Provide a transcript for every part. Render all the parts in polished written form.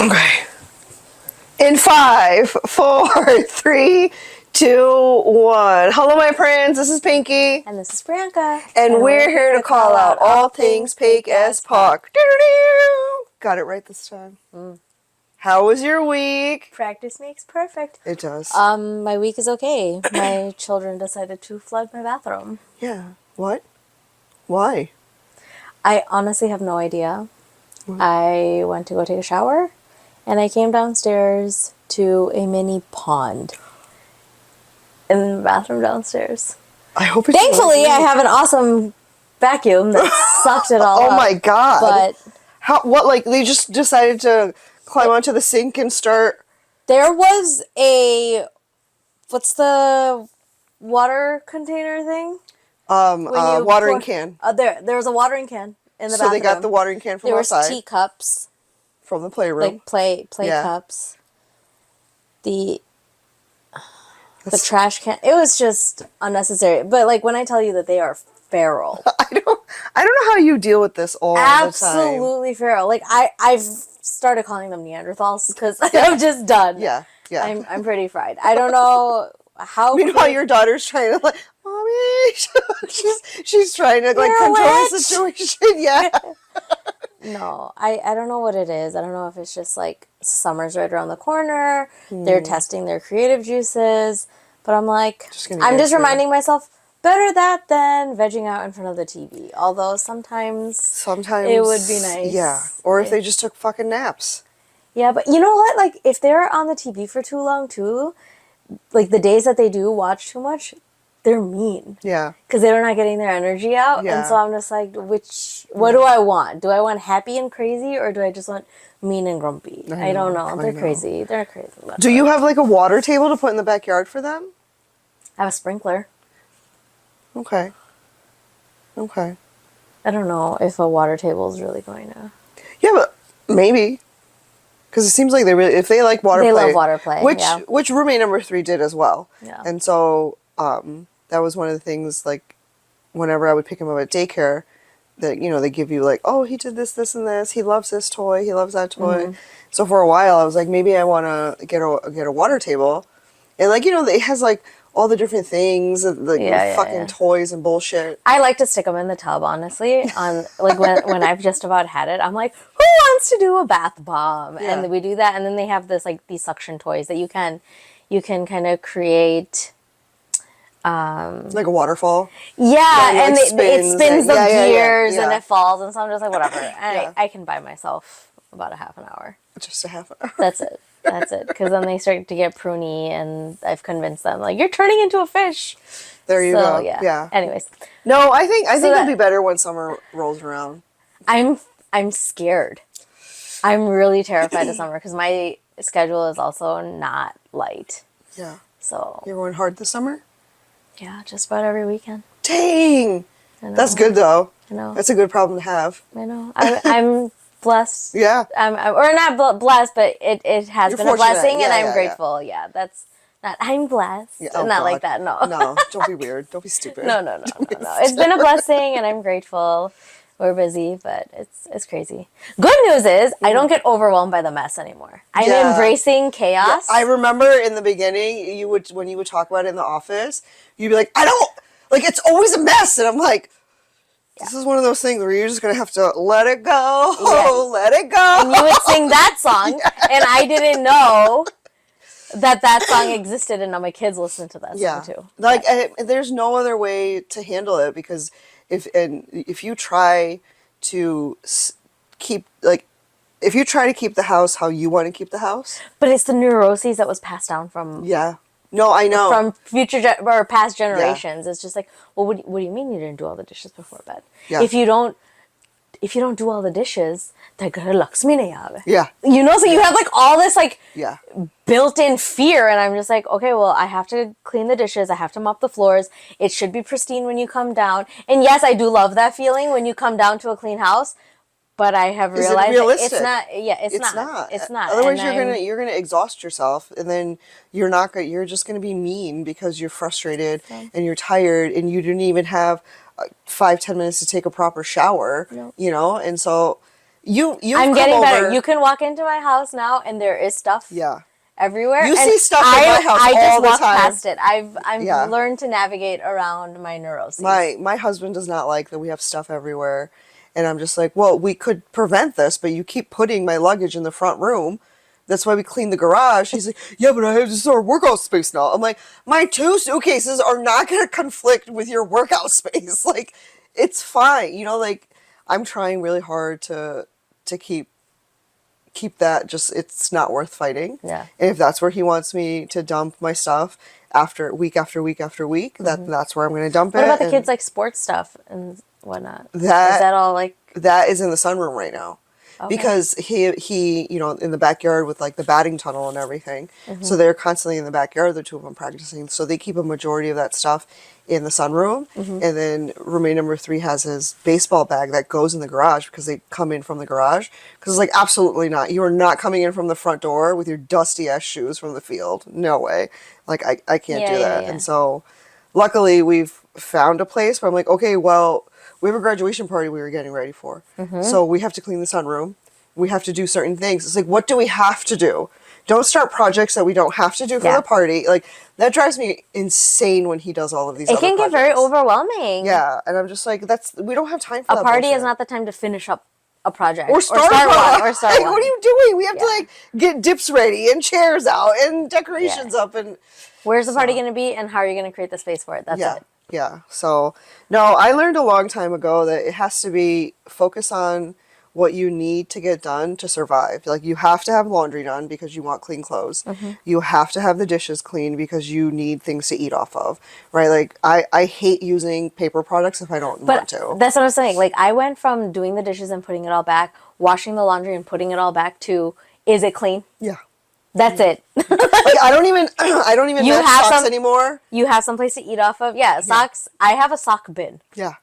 Okay. In 5, 4, 3, 2, 1. Hello, my friends. This is Pinky. And this is Priyanka. And we're here to call out all things PakeAsPuck. Got it right this time. How was your week? Practice makes perfect. It does. My week is okay. My children decided to flood my bathroom. Yeah. What? Why? I honestly have no idea. I went to go take a shower, and I came downstairs to a mini pond in the bathroom downstairs. I hope it's Thankfully, I have an awesome vacuum that sucked it all up. Oh my god. But what, like, they just decided to climb onto the sink and start... There was a... What's the water container thing? Watering can. There was a watering can in the bathroom. So they got the watering can from outside. There was teacups. From the playroom. Like play cups. The trash can. It was just unnecessary. But like when I tell you that they are feral. I don't know how you deal with this all the time. Absolutely feral. Like I've started calling them Neanderthals because I'm just done. Yeah. I'm pretty fried. I don't know how. Meanwhile, your daughter's trying to, like, mommy. she's trying to, like, control the situation. Yeah. No, I don't know what it is. I don't know if it's just like summer's right around the corner. They're testing their creative juices. But I'm like, I'm just reminding myself, better that than vegging out in front of the TV. Although sometimes it would be nice. Yeah. Or if they just took fucking naps. Yeah, but you know what? Like, if they're on the TV for too long, too, like, the days that they do watch too much, they're mean. Yeah. Because they're not getting their energy out. Yeah. And so I'm just like, what do I want? Do I want happy and crazy, or do I just want mean and grumpy? I don't know. They're crazy. They're crazy. Do you have, like, a water table to put in the backyard for them? I have a sprinkler. Okay. I don't know if a water table is really going to... Yeah, but maybe. Because it seems like if they like water play. They love water play, which roommate number 3 did as well. Yeah. And so that was one of the things, like, whenever I would pick him up at daycare, that, you know, they give you, like, oh, he did this, this, and this. He loves this toy. He loves that toy. So for a while, I was like, maybe I want to get a water table. And, like, you know, it has, like, all the different things, like fucking toys and bullshit. I like to stick them in the tub, honestly. On like when I've just about had it, I'm like, who wants to do a bath bomb? Yeah. And we do that, and then they have this like these suction toys that you can kind of create. Like a waterfall. Yeah, and like it spins the gears yeah. and it falls, and so I'm just like, whatever. And I can buy myself about a half an hour. Just a half an hour. That's it. That's it. Because then they start to get pruny, and I've convinced them, like, you're turning into a fish. There you go. Yeah. Anyways. No, I think it'll be better when summer rolls around. I'm scared. I'm really terrified of summer because my schedule is also not light. Yeah. So. You're going hard this summer? Yeah, just about every weekend. Dang. That's good, though. I know. That's a good problem to have. I know. I'm blessed. Yeah. Or not blessed, but it has been a blessing, and I'm grateful. Yeah, that's not. I'm blessed. Yeah, oh, not God. like that. No. No, don't be weird. Don't be stupid. No. It's been a blessing, and I'm grateful. We're busy, but it's crazy. Good news is I don't get overwhelmed by the mess anymore. I'm embracing chaos. Yeah. I remember in the beginning, when you would talk about it in the office, you'd be like, I don't, like, it's always a mess. And I'm like, this is one of those things where you're just going to have to let it go, let it go. And you would sing that song, and I didn't know that song existed, and now my kids listen to that song too. Like, there's no other way to handle it, because if you try to keep the house how you want to keep the house. But it's the neuroses that was passed down from... Yeah. No, I know. From or past generations. Yeah. It's just like, well, what do you mean you didn't do all the dishes before bed? Yeah. If you don't do all the dishes, they're gonna Lakshmi nahi aave. Yeah. You know, so you have like all this like Yeah. built-in fear, and I'm just like, okay, well, I have to clean the dishes, I have to mop the floors, it should be pristine when you come down. And yes, I do love that feeling when you come down to a clean house, but I have realized it's not. Yeah, it's not. It's not. Otherwise, you're gonna exhaust yourself, and then you're just gonna be mean because you're frustrated and you're tired, and you didn't even have 5-10 minutes to take a proper shower. No. You know, and so I'm getting better. You can walk into my house now, and there is stuff. Yeah. Everywhere. You see stuff in my house all the time. I just walk past it. I've learned to navigate around my neuroses. My husband does not like that we have stuff everywhere. And I'm just like, well, we could prevent this, but you keep putting my luggage in the front room. That's why we clean the garage. He's like, yeah, but I have this our workout space now. I'm like, my 2 suitcases are not going to conflict with your workout space. Like, it's fine. You know, like, I'm trying really hard to keep that, just, it's not worth fighting. Yeah. And if that's where he wants me to dump my stuff after week after week after week, that's where I'm going to dump it. What about the kids, like, sports stuff and whatnot? Is That that all, like... That is in the sunroom right now. Okay. Because he, you know, in the backyard with, like, the batting tunnel and everything. So they're constantly in the backyard, the 2 of them practicing. So they keep a majority of that stuff in the sunroom. And then roommate number 3 has his baseball bag that goes in the garage because they come in from the garage. Because it's like, absolutely not. You are not coming in from the front door with your dusty-ass shoes from the field. No way. Like, I can't do that. And so, luckily, we've found a place. But I'm like, okay, well... We have a graduation party we were getting ready for. So we have to clean the sunroom. We have to do certain things. It's like, what do we have to do? Don't start projects that we don't have to do for the party. Like, that drives me insane when he does all of these other projects. It can get very overwhelming. Yeah, and I'm just like, we don't have time for that A party bullshit. is not the time to finish up a project. Or start one. Like, what are you doing? We have to, like, get dips ready and chairs out and decorations up. And where's the party going to be and how are you going to create the space for it? That's it. Yeah. So, no, I learned a long time ago that it has to be focus on what you need to get done to survive. Like, you have to have laundry done because you want clean clothes. You have to have the dishes clean because you need things to eat off of, right? Like, I hate using paper products if I don't want to. That's what I was saying. Like, I went from doing the dishes and putting it all back, washing the laundry and putting it all back to, is it clean? Yeah. That's it. Like, I don't even match socks anymore. You have someplace to eat off of. Yeah, socks. I have a sock bin. Yeah.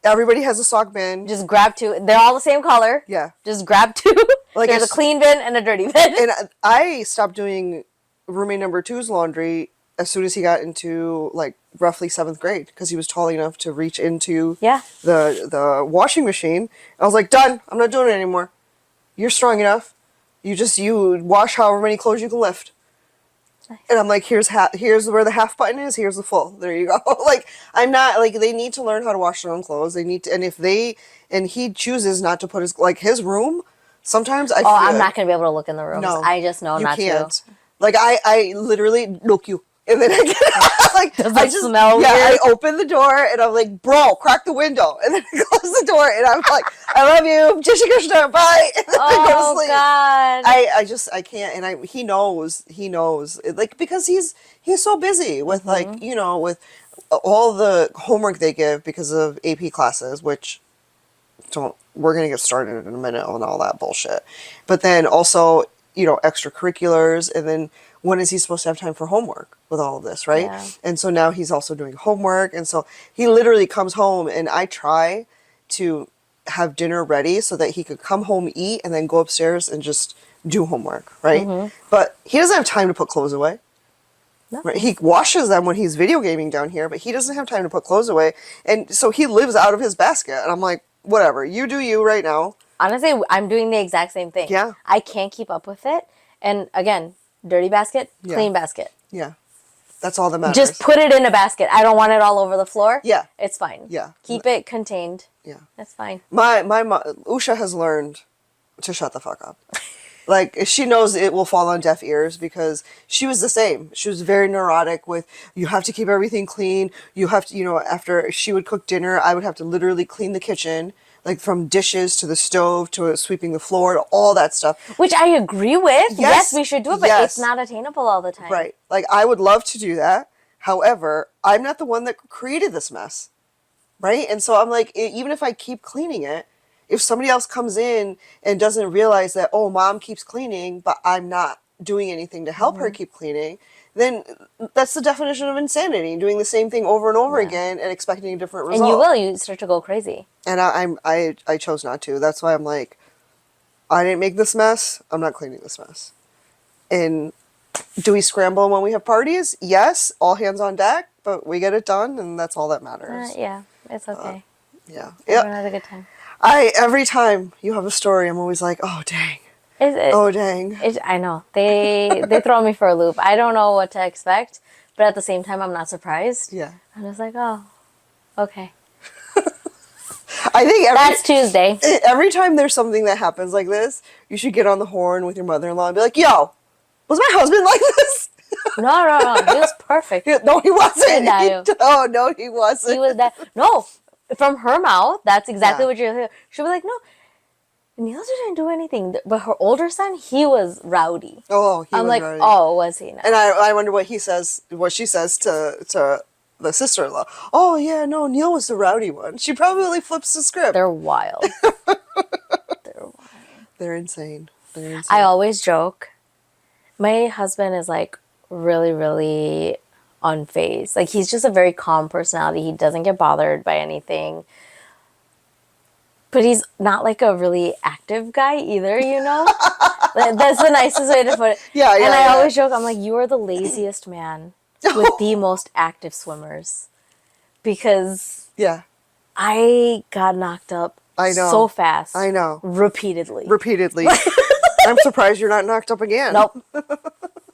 Everybody has a sock bin. Just grab 2. They're all the same color. Yeah. Just grab 2. Like, there's a clean bin and a dirty bin. And I stopped doing roommate number 2's laundry as soon as he got into, like, roughly 7th grade because he was tall enough to reach into the washing machine. I was like, done. I'm not doing it anymore. You're strong enough. You wash however many clothes you can lift. Nice. And I'm like, here's where the half button is, here's the full. There you go. Like, I'm not, like, they need to learn how to wash their own clothes. They need to, and he chooses not to put his room, sometimes I feel I'm not going to be able to look in the rooms. No, I just know not can't. to. Like, I literally look you. And then I get out, like, does it smell weird? I open the door and I'm like, bro, crack the window. And then I close the door and I'm like, I love you, Jai Shri Krishna, bye. And then I go to sleep. God. I can't, and he knows, like, because he's so busy with, like, you know, with all the homework they give because of AP classes, which we're going to get started in a minute on all that bullshit. But then also, you know, extracurriculars, and then when is he supposed to have time for homework with all of this, right? Yeah. And so now he's also doing homework, and so he literally comes home, and I try to have dinner ready so that he could come home, eat, and then go upstairs and just do homework, right? But he doesn't have time to put clothes away. No. Right? He washes them when he's video gaming down here, but he doesn't have time to put clothes away, and so he lives out of his basket, and I'm like, whatever, you do you right now. Honestly, I'm doing the exact same thing. Yeah. I can't keep up with it, and again, dirty basket, clean basket. Yeah. That's all that matters. Just put it in a basket. I don't want it all over the floor. Yeah. It's fine. Yeah. Keep it contained. Yeah. That's fine. My Usha has learned to shut the fuck up. Like, she knows it will fall on deaf ears because she was the same. She was very neurotic with, you have to keep everything clean. You have to, you know, after she would cook dinner, I would have to literally clean the kitchen. Like, from dishes to the stove to sweeping the floor to all that stuff. Which I agree with. Yes, we should do it, but it's not attainable all the time. Right. Like, I would love to do that. However, I'm not the one that created this mess. Right? And so I'm like, even if I keep cleaning it, if somebody else comes in and doesn't realize that, oh, mom keeps cleaning, but I'm not doing anything to help her keep cleaning, then that's the definition of insanity, doing the same thing over and over again and expecting a different result. And you start to go crazy. And I chose not to. That's why I'm like, I didn't make this mess, I'm not cleaning this mess. And do we scramble when we have parties? Yes, all hands on deck, but we get it done, and that's all that matters. Yeah, it's okay. Yeah. Everyone has a good time. Every time you have a story, I'm always like, oh dang. Oh dang. I know. They throw me for a loop. I don't know what to expect, but at the same time I'm not surprised. Yeah. I'm just like, oh, okay. I think that's Tuesday. Every time there's something that happens like this, you should get on the horn with your mother-in-law and be like, yo, was my husband like this? No. He was perfect. No, he wasn't. No, he wasn't. He was that. No, from her mouth, that's exactly what you're saying. She'll be like, no, Niels didn't do anything. But her older son, he was rowdy. Oh, he I'm was like, rowdy. oh, was he now? And I wonder what she says to the sister-in-law. Oh, yeah, no, Neil was the rowdy one. She probably flips the script. They're wild. They're insane. I always joke. My husband is like really, really unfazed. Like he's just a very calm personality. He doesn't get bothered by anything. But he's not like a really active guy either, you know? That's the nicest way to put it. Yeah. And I always joke, I'm like, you are the laziest man with the most active swimmers. Because I got knocked up so fast. I know. Repeatedly. I'm surprised you're not knocked up again. Nope.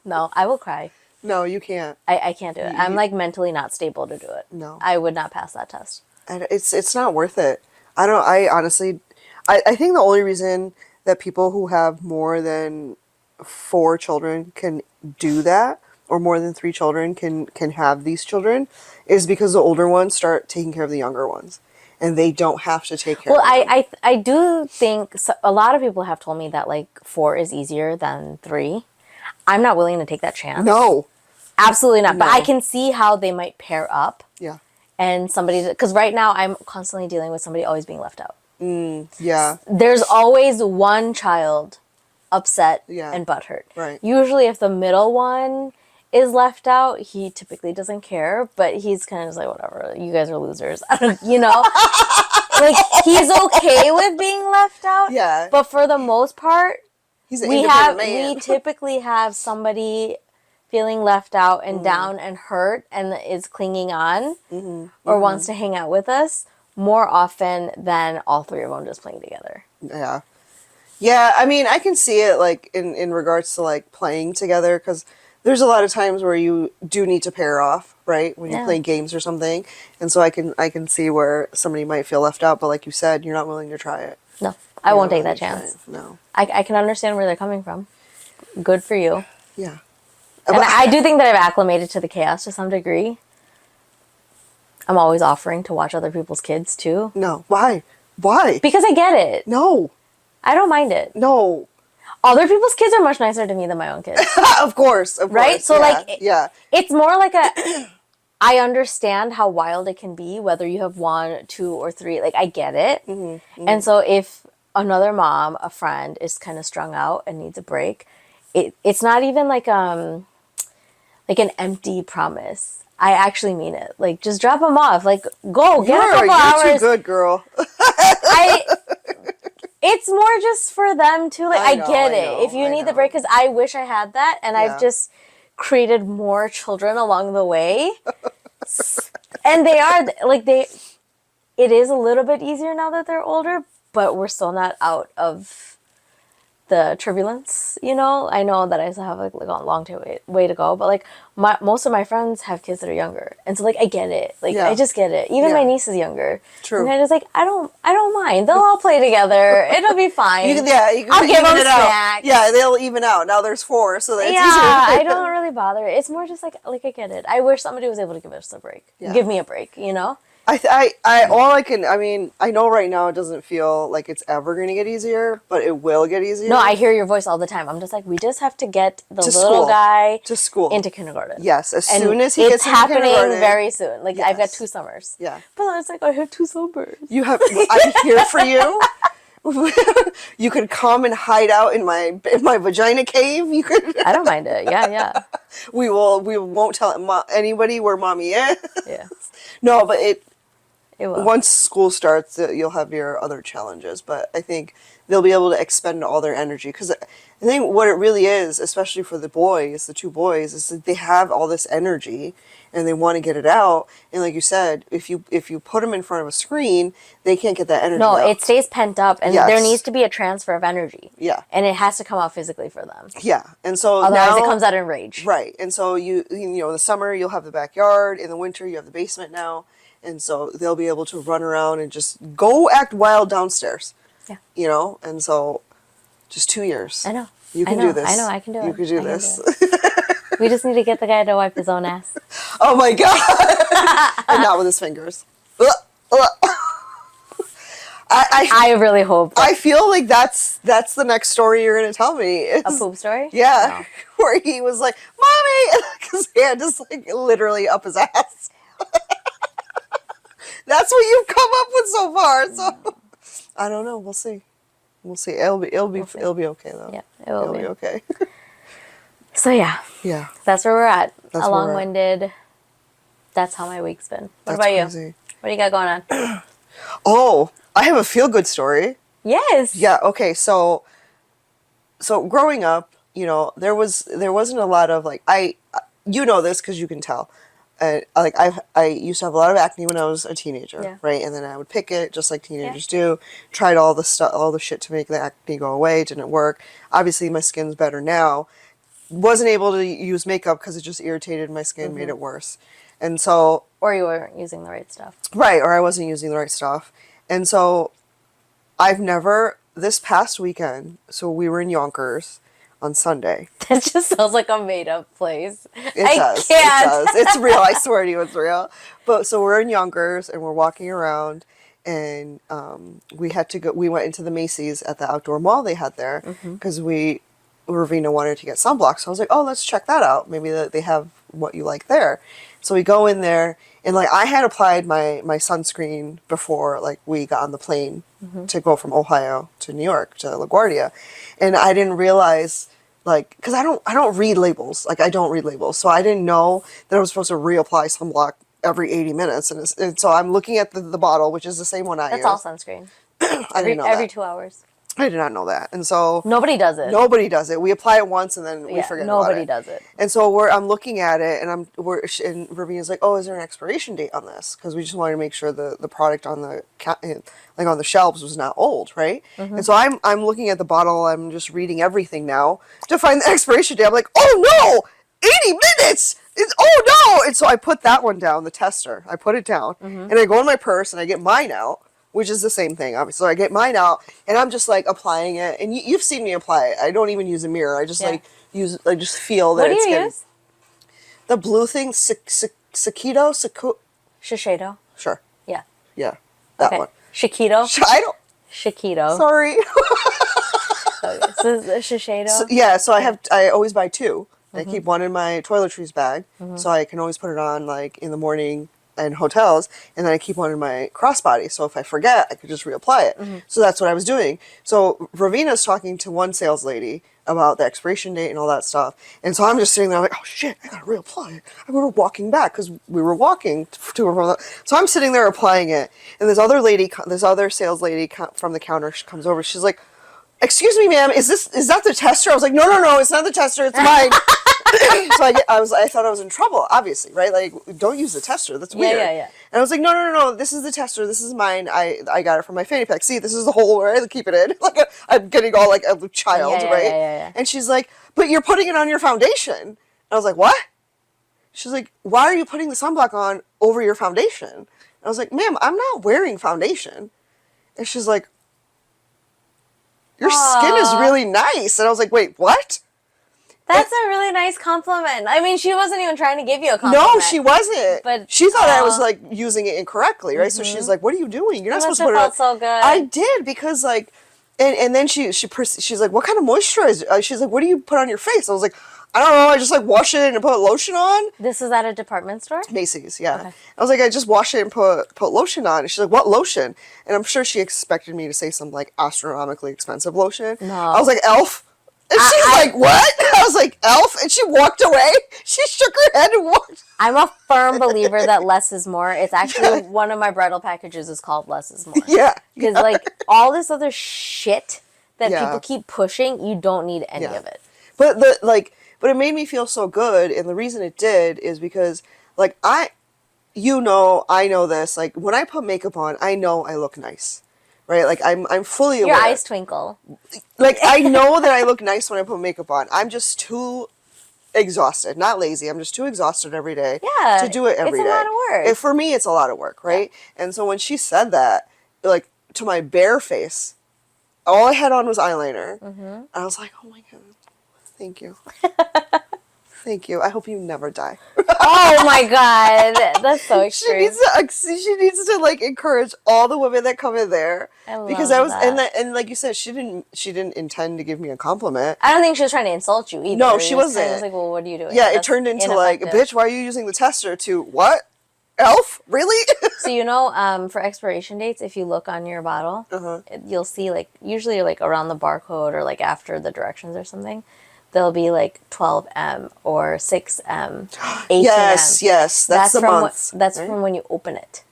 No, I will cry. No, you can't. I can't do it. I'm like mentally not stable to do it. No. I would not pass that test. And it's not worth it. I honestly think the only reason that people who have more than 4 children can do that, or more than 3 children can have these children, is because the older ones start taking care of the younger ones. And they don't have to take care of them. I do think a lot of people have told me that like 4 is easier than 3. I'm not willing to take that chance. No. Absolutely not. No. But I can see how they might pair up. Yeah. And somebody, because right now I'm constantly dealing with somebody always being left out. Yeah. There's always one child upset and butthurt. Right. Usually if the middle one is left out, he typically doesn't care, but he's kind of just like, whatever, you guys are losers. You know? Like, he's okay with being left out. Yeah. But for the most part, we typically have somebody feeling left out and down and hurt and is clinging on or wants to hang out with us more often than all 3 of them just playing together. Yeah. Yeah, I mean, I can see it like in regards to like playing together, because there's a lot of times where you do need to pair off, right? When you're playing games or something. And so I can see where somebody might feel left out, but like you said, you're not willing to try it. No, I won't take that chance. No. I can understand where they're coming from. Good for you. Yeah. And I do think that I've acclimated to the chaos to some degree. I'm always offering to watch other people's kids too. No. Why? Why? Because I get it. No. I don't mind it. No. Other people's kids are much nicer to me than my own kids. Of course. Right? So yeah. It's more like I understand how wild it can be, whether you have 1, 2, or 3. Like, I get it. And so if another mom, a friend, is kind of strung out and needs a break, it's not even like an empty promise. I actually mean it. Like, just drop them off. Like, go get a couple hours. You're too good, girl. It's more just for them too. Like, I get it. If you need the break, because I wish I had that, and I've just created more children along the way. And they are like it is a little bit easier now that they're older, but we're still not out of the turbulence, you know? I know that I still have like a long way to go, but like most of my friends have kids that are younger. And so like I get it. Like I just get it. Even my niece is younger. True. And I just like I don't mind. They'll all play together. It'll be fine. You can I'll give them snacks. Yeah, they'll even out. Now there's 4, so that's easier. I don't really bother. It's more just like I get it. I wish somebody was able to give us a break. Yeah. Give me a break, you know? I know right now it doesn't feel like it's ever going to get easier, but it will get easier. No, I hear your voice all the time. I'm just like, we just have to get the little school. guy to school into kindergarten. Yes, as soon as he gets into kindergarten. It's happening very soon. Like, I've got 2 summers. Yeah. But I was like, I have 2 summers. I'm here for you. You could come and hide out in my vagina cave. You could. I don't mind it. Yeah. We won't tell anybody where mommy is. Yeah. No, but it will. Once school starts, you'll have your other challenges. But I think they'll be able to expend all their energy, because I think what it really is, especially for the boys, the two boys, is that they have all this energy and they want to get it out. And like you said, if you put them in front of a screen, they can't get that energy No, out. it stays pent up, and there needs to be a transfer of energy. Yeah. And it has to come out physically for them. Yeah. And so otherwise now, it comes out in rage. Right. And so you know, in the summer you'll have the backyard, in the winter you have the basement now. And so they'll be able to run around and just go act wild downstairs. Yeah. You know? And so just 2 years. I know. You can do this. I know, I can do it. You can do this. We just need to get the guy to wipe his own ass. Oh my God. And not with his fingers. I really hope. I feel like that's the next story you're going to tell me. A poop story? Yeah. No. Where he was like, Mommy! Because he had just like literally up his ass. That's what you've come up with so far. So I don't know. We'll see. We'll see. It'll be okay though. Yeah, it'll be okay. So yeah. Yeah. That's where we're at. That's a long-winded. That's how my week's been. What about crazy. you? What do you got going on? Oh, I have a feel-good story. Yes. Yeah. Okay. So growing up, you know, there wasn't a lot of like you know this because you can tell. I used to have a lot of acne when I was a teenager, right? And then I would pick it just like teenagers do. Tried all the shit to make the acne go away. Didn't work. Obviously, my skin's better now. Wasn't able to use makeup because it just irritated my skin, made it worse. And so, or you weren't using the right stuff, right? Or I wasn't using the right stuff. And so, I've never this past weekend. So we were in Yonkers on Sunday. That just sounds like a made-up place. It does. It's real. I swear to you, it's real. But so we're in Yonkers and we're walking around, and we had to go. We went into the Macy's at the outdoor mall they had there because Ravina wanted to get sunblock. So I was like, oh, let's check that out. Maybe they have what you like there. So we go in there, and like I had applied my sunscreen before like we got on the plane to go from Ohio to New York to LaGuardia, and I didn't realize like because I don't read labels. Like I don't read labels, so I didn't know that I was supposed to reapply sunblock every 80 minutes, and so I'm looking at the bottle, which is the same one I use. That's all sunscreen. I didn't know every that. 2 hours. I did not know that, and so nobody does it. Nobody does it. We apply it once and then we forget about it. Nobody does it. And so I'm looking at it, and and Ravina's like, "Oh, is there an expiration date on this?" Because we just wanted to make sure the product on the on the shelves was not old, right? And so I'm looking at the bottle. I'm just reading everything now to find the expiration date. I'm like, "Oh no, 80 minutes! Oh no!" And so I put that one down, the tester. I put it down, and I go in my purse and I get mine out. Which is the same thing, obviously. So I get mine out, and I'm just like applying it. And you've seen me apply it. I don't even use a mirror. I just I just feel that it's getting. What do you use? The blue thing, Shiseido? Sure. Yeah. Yeah, that one. Shiseido? I don't. Shiseido. Sorry. Okay. So Shiseido? So I always buy two. I keep one in my toiletries bag, so I can always put it on like in the morning and hotels, and then I keep one in my crossbody. So if I forget, I could just reapply it. So that's what I was doing. So Ravina's talking to one sales lady about the expiration date and all that stuff. And so I'm just sitting there like, oh shit, I gotta reapply it. We were walking back because we were walking to so I'm sitting there applying it. And this other sales lady from the counter comes over. She's like, excuse me, ma'am, is that the tester? I was like, no, it's not the tester, it's mine. So I thought I was in trouble, obviously, right? Like, don't use the tester. That's weird. Yeah. And I was like, no, this is the tester. This is mine. I got it from my fanny pack. See, this is the hole where I keep it in. Like, I'm getting all like a child, right? Yeah. And she's like, but you're putting it on your foundation. And I was like, what? She's like, why are you putting the sunblock on over your foundation? And I was like, ma'am, I'm not wearing foundation. And she's like, your skin is really nice. And I was like, wait, what? That's a really nice compliment. I mean, she wasn't even trying to give you a compliment. No, she wasn't. But she thought I was like using it incorrectly, right? So she's like, "What are you doing? You're not supposed to put it on." So good. I did because like, and then she's like, "What kind of moisturizer?" She's like, "What do you put on your face?" I was like, "I don't know. I just like wash it and put lotion on." This is at a department store? Macy's, yeah. Okay. I was like, I just wash it and put lotion on. And she's like, "What lotion?" And I'm sure she expected me to say some like astronomically expensive lotion. No. I was like, "Elf." And she's like, what? I was like, Elf? And she walked away. She shook her head and walked. I'm a firm believer that less is more. It's actually one of my bridal packages is called Less is More. Yeah. Because like all this other shit that people keep pushing, you don't need any of it. But but it made me feel so good, and the reason it did is because like I know this, like when I put makeup on, I know I look nice. Right? Like I'm fully aware. Your eyes twinkle. Like I know that I look nice when I put makeup on. I'm just too exhausted, not lazy. I'm just too exhausted every day to do it every day. It's a lot of work. For me, it's a lot of work, right? Yeah. And so when she said that, like to my bare face, all I had on was eyeliner. And I was like, oh my God, thank you. Thank you. I hope you never die. Oh my God, that's so extreme. She needs to like encourage all the women that come in there. Because I was that. And like you said, she didn't intend to give me a compliment. I don't think she was trying to insult you either. No, she wasn't. Kind of like, well, what are you doing? Yeah, it turned into like, bitch, why are you using the tester to what? Elf? Really? So for expiration dates, if you look on your bottle, you'll see like usually like around the barcode or like after the directions or something. There'll be like 12M or 6M, 18M. Yes, that's the month. That's from when you open it.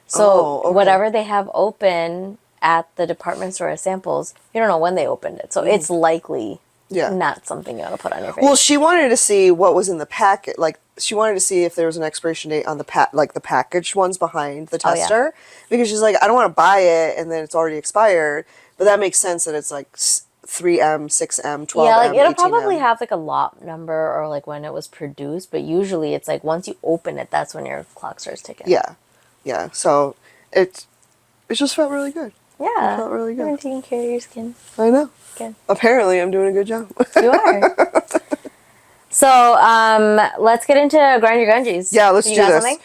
So whatever they have open at the department store as samples, you don't know when they opened it. So it's likely not something you want to put on your face. Well, she wanted to see what was in the packet. Like she wanted to see if there was an expiration date on the like the packaged ones behind the tester, because she's like, I don't want to buy it and then it's already expired. But that makes sense that it's like 3M, 6M, 12M, yeah, like it'll 18M. probably have like a lot number or like when it was produced, but usually it's like once you open it, that's when your clock starts ticking. Yeah. So it just felt really good. Yeah, it felt really good. You're taking care of your skin. I know. Good. Apparently, I'm doing a good job. You are. So let's get into grind your gungies. Yeah, let's do this. Something?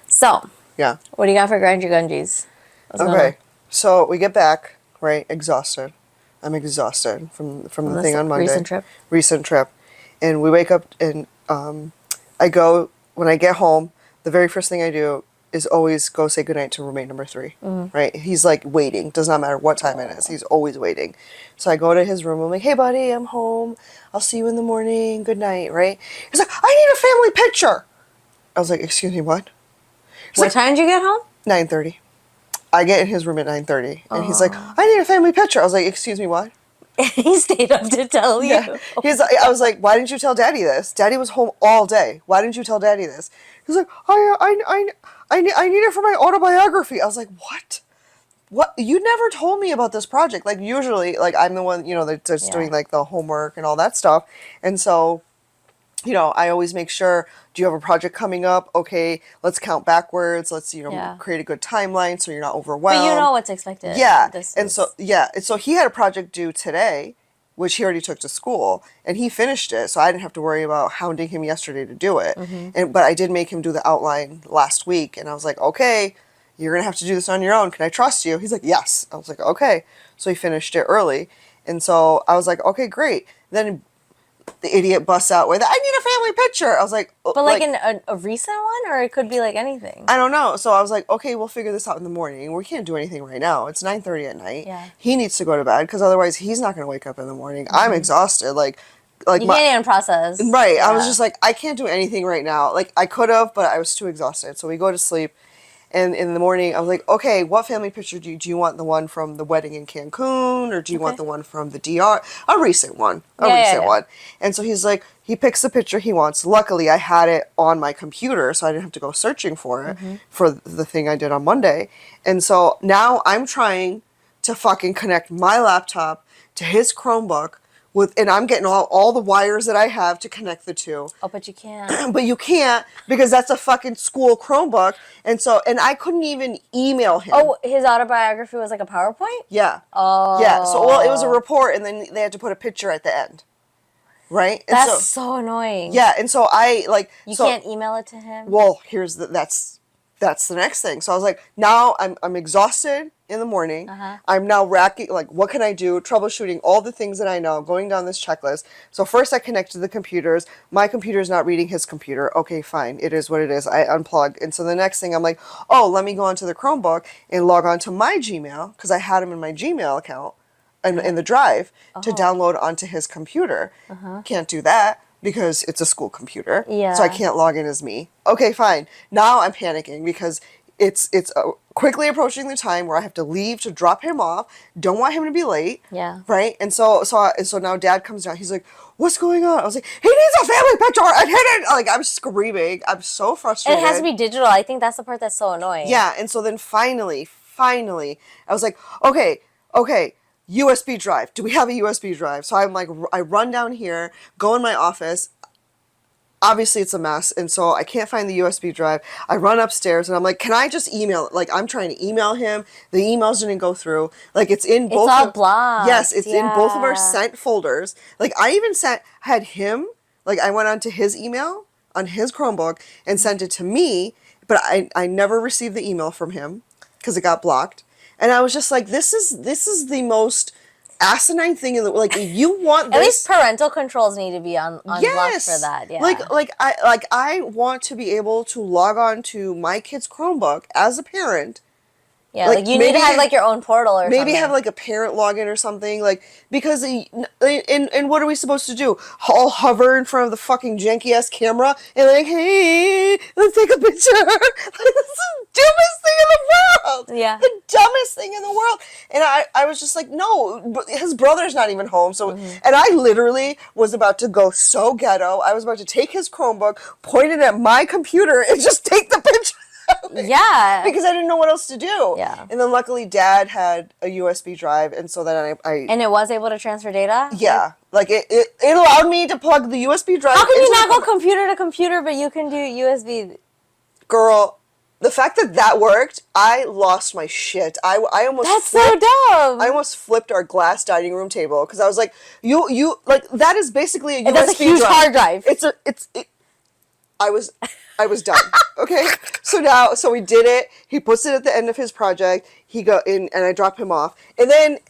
So yeah, what do you got for grind your gungies? Okay, so we get back, right, exhausted. I'm exhausted from the thing on Monday. Recent trip. And we wake up and when I get home, the very first thing I do is always go say goodnight to roommate number 3, right? He's like waiting. Does not matter what time it is. He's always waiting. So I go to his room. I'm like, hey, buddy, I'm home. I'll see you in the morning. Good night, right? He's like, I need a family picture. I was like, excuse me, what? What time did you get home? 9:30. I get in his room at 9:30, and he's like, I need a family picture. I was like, excuse me, what? He stayed up to tell you. Yeah. I was like, why didn't you tell Daddy this? Daddy was home all day. Why didn't you tell Daddy this? He's like, I need it for my autobiography. I was like, what? What? You never told me about this project. Like usually, like I'm the one, that's doing like the homework and all that stuff. And so, I always make sure, do you have a project coming up? Okay, let's count backwards. Let's, create a good timeline so you're not overwhelmed. But you know what's expected. Yeah. And so he had a project due today, which he already took to school, and he finished it. So I didn't have to worry about hounding him yesterday to do it. But I did make him do the outline last week. And I was like, okay, you're going to have to do this on your own. Can I trust you? He's like, yes. I was like, okay. So he finished it early. And so I was like, okay, great. Then the idiot busts out with, I need a family picture. I was like... But like a recent one? Or it could be like anything? I don't know. So I was like, okay, we'll figure this out in the morning. We can't do anything right now. It's 9:30 at night. Yeah. He needs to go to bed because otherwise he's not going to wake up in the morning. I'm exhausted. Like you can't even process. Right. Yeah. I was just like, I can't do anything right now. Like I could have, but I was too exhausted. So we go to sleep. And in the morning, I was like, okay, what family picture do you want? The one from the wedding in Cancun, or do you want the one from the DR? A recent one. A recent one. And so he's like, he picks the picture he wants. Luckily, I had it on my computer, so I didn't have to go searching for it for the thing I did on Monday. And so now I'm trying to fucking connect my laptop to his Chromebook, and I'm getting all the wires that I have to connect the two. Oh, but you can't. But you can't because that's a fucking school Chromebook. And I couldn't even email him. Oh, his autobiography was like a PowerPoint? Yeah. Oh. Yeah. So, it was a report, and then they had to put a picture at the end. Right? And that's so annoying. Yeah. And so You can't email it to him? Well, that's the next thing. So I was like, now I'm exhausted in the morning. I'm now racking, like, what can I do? Troubleshooting all the things that I know, going down this checklist. So first I connected the computers. My computer's not reading his computer. Okay, fine. It is what it is. I unplugged. And so the next thing I'm like, oh, let me go onto the Chromebook and log on to my Gmail, because I had him in my Gmail account in the drive to download onto his computer. Can't do that because it's a school computer. Yeah. So I can't log in as me. Okay, fine. Now I'm panicking because it's quickly approaching the time where I have to leave to drop him off. Don't want him to be late. Yeah. Right. And so now Dad comes down. He's like, "What's going on?" I was like, "He needs a family picture." I hit it. Like I'm screaming. I'm so frustrated. It has to be digital. I think that's the part that's so annoying. Yeah. And so then finally, I was like, okay. USB drive. Do we have a USB drive? So I'm like, I run down here, go in my office. Obviously it's a mess, and so I can't find the USB drive. I run upstairs and I'm like, can I just email it? Like I'm trying to email him. The emails didn't go through. Like it's in both. It's all blocked. Yes, it's in both of our sent folders. Like I even had him, like I went onto his email on his Chromebook and sent it to me, but I never received the email from him because it got blocked. And I was just like, this is the most asinine thing in the, like, you want this. At least parental controls need to be unblocked Yes. for that. Yeah. I want to be able to log on to my kid's Chromebook as a parent. Yeah, like you need to have like your own portal or maybe something. Have like a parent login or something, like, because and what are we supposed to do? All hover in front of the fucking janky ass camera and like, hey, let's take a picture. This is the dumbest thing in the world. Yeah, the dumbest thing in the world. And I was just like, no, his brother's not even home. So and I literally was about to go so ghetto. I was about to take his Chromebook, point it at my computer, and just take the picture. Yeah. Because I didn't know what else to do. Yeah. And then luckily Dad had a USB drive, and so then I And it was able to transfer data? Yeah. Like it allowed me to plug the USB drive. How can you not go computer to computer, but you can do USB? Girl, the fact that worked, I lost my shit. I almost That's so dumb. I almost flipped our glass dining room table because I was like, you like, that is basically a USB that's a huge drive. hard drive. I was done. Okay. So we did it. He puts it at the end of his project. He go in and I drop him off. And then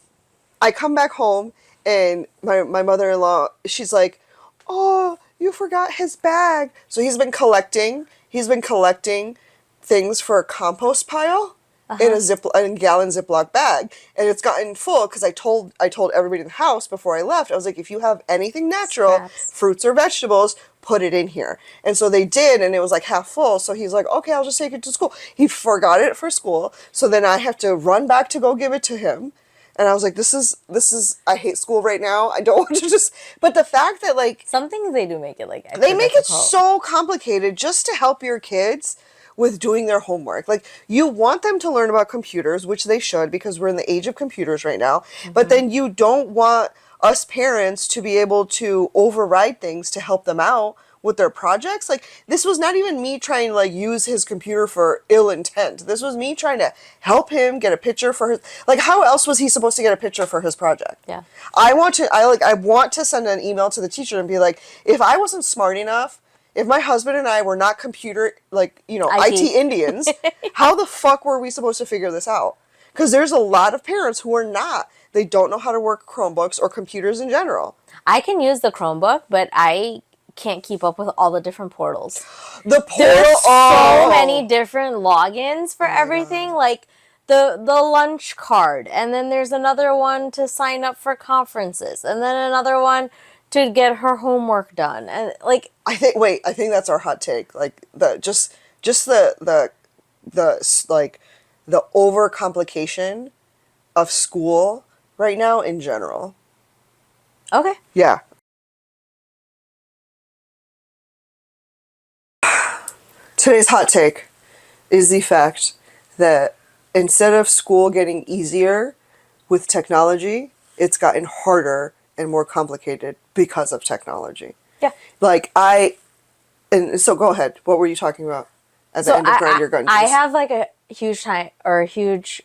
I come back home and my mother-in-law, she's like, "Oh, you forgot his bag." So he's been collecting things for a compost pile in a gallon Ziploc bag. And it's gotten full because I told everybody in the house before I left, I was like, if you have anything natural, Scraps. fruits or vegetables, put it in here. And so they did, and it was like half full. So he's like, okay, I'll just take it to school. He forgot it for school. So then I have to run back to go give it to him. And I was like, this is, I hate school right now. I don't want to just, but the fact that like, Some things they do make it like extra they make difficult. it so complicated just to help your kids with doing their homework. Like, you want them to learn about computers, which they should, because we're in the age of computers right now. But then you don't want us parents to be able to override things to help them out with their projects. Like, this was not even me trying to like use his computer for ill intent. This was me trying to help him get a picture for his, like, how else was he supposed to get a picture for his project? Yeah. I want to send an email to the teacher and be like, if I wasn't smart enough, if my husband and I were not computer, like, IT Indians, how the fuck were we supposed to figure this out? Because there's a lot of parents who are not. They don't know how to work Chromebooks or computers in general. I can use the Chromebook, but I can't keep up with all the different portals. The portal, There's so many different logins for everything, like the lunch card, and then there's another one to sign up for conferences, and then another one to get her homework done, and like I think that's our hot take. Like just the like the overcomplication of school right now in general. okay. Yeah. Today's hot take is the fact that instead of school getting easier with technology, it's gotten harder and more complicated because of technology. Yeah. And so go ahead. What were you talking about at the end of Grind Your Gungeons? I have like a huge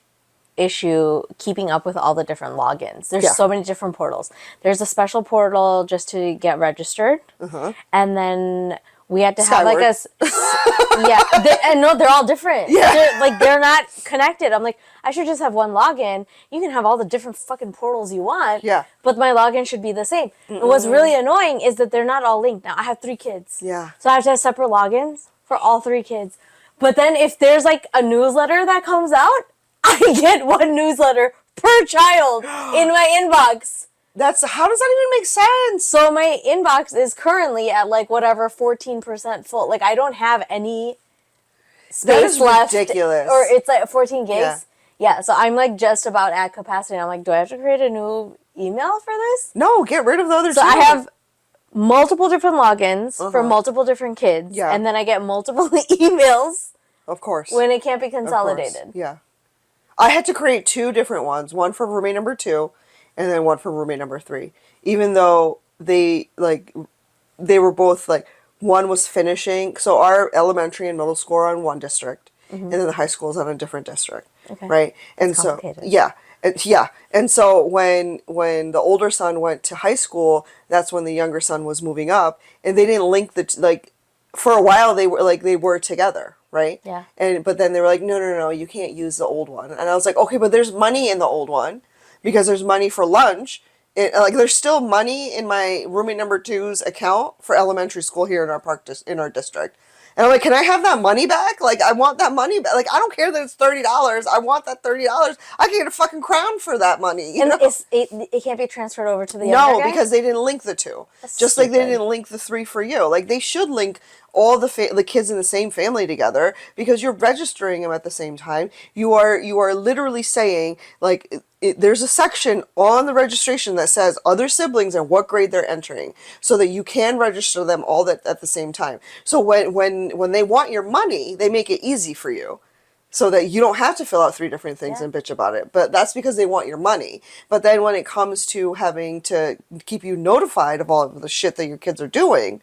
issue keeping up with all the different logins. There's so many different portals. There's a special portal just to get registered, and then we had to have like they're all different. Yeah, they're not connected. I'm like, I should just have one login. You can have all the different fucking portals you want. Yeah, but my login should be the same. And what's really annoying is that they're not all linked. Now I have 3 kids. Yeah, so I have to have separate logins for all 3 kids. But then if there's like a newsletter that comes out, I get 1 newsletter per child in my inbox. How does that even make sense? So my inbox is currently at like whatever 14% full. Like I don't have any space left. Ridiculous. Or it's like 14 gigs. Yeah. Yeah, so I'm like just about at capacity. And I'm like, do I have to create a new email for this? No, get rid of the other two. So I have multiple different logins for multiple different kids. Yeah. And then I get multiple emails. Of course. When it can't be consolidated. Yeah. I had to create 2 different ones. One for roommate number 2 and then one for roommate number 3. Even though they were both like, one was finishing. So our elementary and middle school are on one district. And then the high school is on a different district. Okay. Right? And so, yeah. And so when the older son went to high school, that's when the younger son was moving up. And they didn't link for a while they were together. Right? Yeah. But then they were like, no, you can't use the old one. And I was like, okay, but there's money in the old one because there's money for lunch. There's still money in my roommate number 2's account for elementary school here in our district. And I'm like, can I have that money back? Like, I want that money back. Like, I don't care that it's $30. I want that $30. I can get a fucking crown for that money. You know? It can't be transferred over to the younger guy? No, because they didn't link the 2. That's just stupid. like they didn't link the 3 for you. Like, they should link all the kids in the same family together because you're registering them at the same time. You are literally saying, like, there's a section on the registration that says other siblings and what grade they're entering so that you can register them all at the same time. So when they want your money, they make it easy for you so that you don't have to fill out 3 different things and bitch about it. But that's because they want your money. But then when it comes to having to keep you notified of all of the shit that your kids are doing,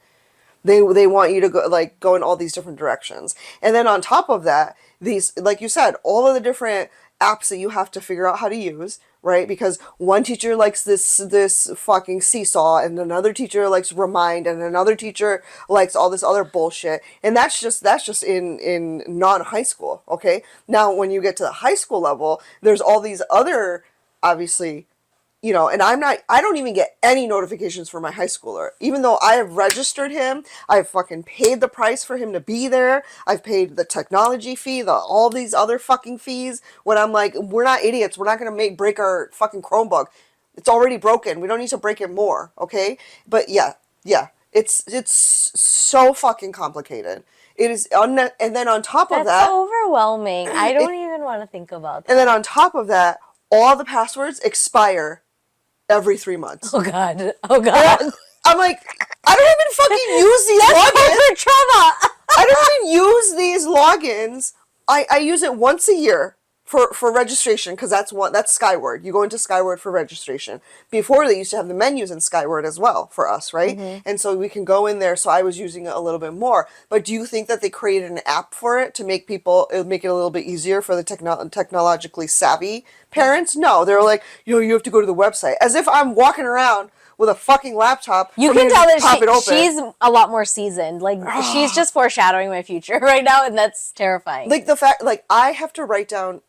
they want you to go in all these different directions. And then on top of that, these, like you said, all of the different apps that you have to figure out how to use, right? Because one teacher likes this fucking Seesaw, and another teacher likes Remind, and another teacher likes all this other bullshit. And that's just in non-high school, okay? Now, when you get to the high school level, there's all these other, obviously, you know, and I don't even get any notifications for my high schooler. Even though I have registered him, I've fucking paid the price for him to be there. I've paid the technology fee, all these other fucking fees. When I'm like, we're not idiots. We're not going to break our fucking Chromebook. It's already broken. We don't need to break it more, okay? But yeah. It's so fucking complicated. It is, and then on top of that. That's so overwhelming. I don't even want to think about that. And then on top of that, all the passwords expire every 3 months. Oh God. And I'm like, I don't even fucking use these logins. Trauma. I don't even use these logins. I use it once a year for registration because that's Skyward. You go into Skyward for registration. Before they used to have the menus in Skyward as well for us, right? Mm-hmm. And so we can go in there. So I was using it a little bit more. But do you think that they created an app for it to make it a little bit easier for the technologically savvy parents? No, they're like, you have to go to the website. As if I'm walking around with a fucking laptop. You can tell that she's a lot more seasoned. Like, she's just foreshadowing my future right now, and that's terrifying. Like, the fact, like, I have to write down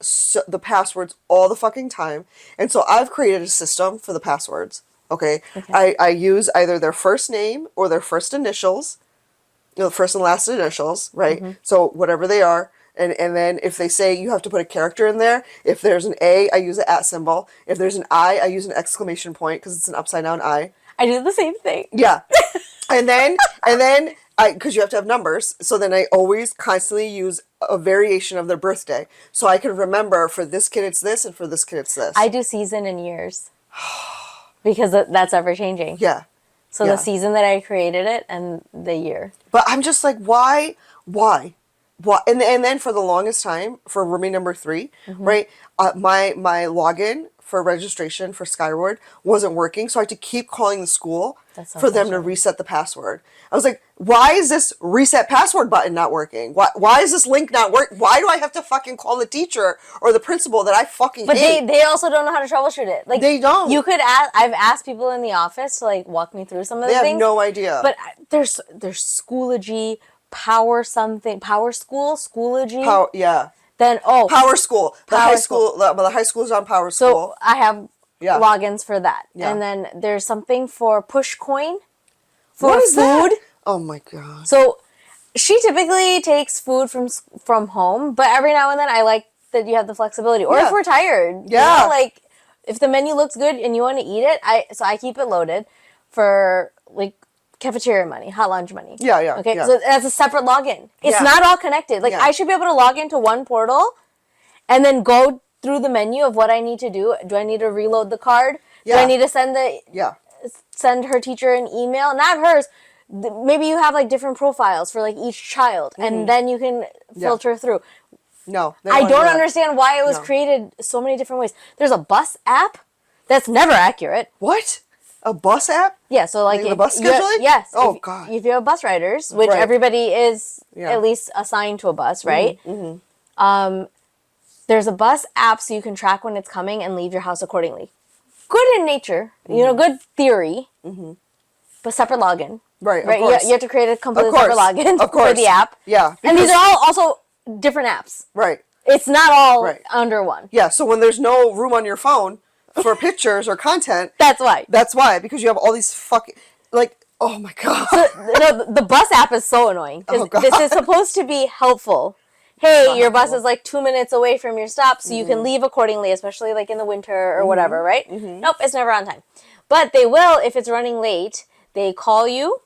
the passwords all the fucking time. And so I've created a system for the passwords, okay? I use either their first name or their first initials, the first and last initials, right? Mm-hmm. So whatever they are. And then if they say you have to put a character in there, if there's an A, I use an @ symbol. If there's an I use an exclamation point because it's an upside down I. I do the same thing. Yeah. and then because you have to have numbers, so then I always constantly use a variation of their birthday. So I can remember for this kid it's this and for this kid it's this. I do season and years. Because that's ever changing. Yeah. So the season that I created it and the year. But I'm just like, why? And then for the longest time, for roommate number 3, mm-hmm. right, my login for registration for Skyward wasn't working, so I had to keep calling the school for them to reset the password. I was like, why is this reset password button not working? Why is this link not working? Why do I have to fucking call the teacher or the principal that I fucking hate? But they also don't know how to troubleshoot it. Like, they don't. You could ask. I've asked people in the office to like walk me through some of the things. They have no idea. But there's Schoology. Power School, Schoology. Yeah. Then Power School. The high school is on Power School. So I have logins for that. Yeah. And then there's something for Pushcoin for what is food. That? Oh my God. So she typically takes food from home, but every now and then I like that you have the flexibility. Or if we're tired, yeah. You know, like if the menu looks good and you want to eat it, I keep it loaded for like cafeteria money, hot lunch money. Yeah. Okay, so that's a separate login. It's not all connected. Like, I should be able to log into one portal and then go through the menu of what I need to do. Do I need to reload the card? Do I need to send her teacher an email? Not hers. Maybe you have like different profiles for like each child, and then you can filter through. No, I don't understand why it was created so many different ways. There's a bus app that's never accurate. What? A bus app? Yeah, so like the bus scheduling? Yes. Oh God. If you have bus riders, which everybody is at least assigned to a bus, right? There's a bus app so you can track when it's coming and leave your house accordingly. Good in nature, good theory, but separate login. Right. Right. You have to create a completely separate login for the app. Yeah. And these are all also different apps. Right. It's not all under one. Yeah. So when there's no room on your phone for pictures or content, that's why. That's why, because you have all these fucking oh my God. So, no, the bus app is so annoying. This is supposed to be helpful. Hey, your bus is like 2 minutes away from your stop, so you can leave accordingly, especially like in the winter or whatever, right? Nope, it's never on time. But they will, if it's running late, they call you.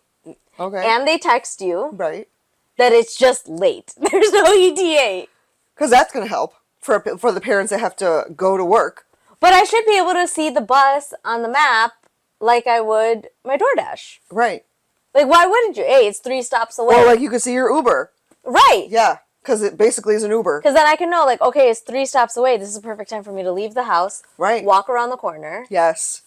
Okay. And they text you. Right. That it's just late. There's no ETA. Because that's going to help for the parents that have to go to work. But I should be able to see the bus on the map like I would my DoorDash. Right. Like, why wouldn't you? Hey, it's 3 stops away. Or like you could see your Uber. Right. Yeah. Because it basically is an Uber. Because then I can know, like, okay, it's 3 stops away. This is a perfect time for me to leave the house. Right. Walk around the corner. Yes.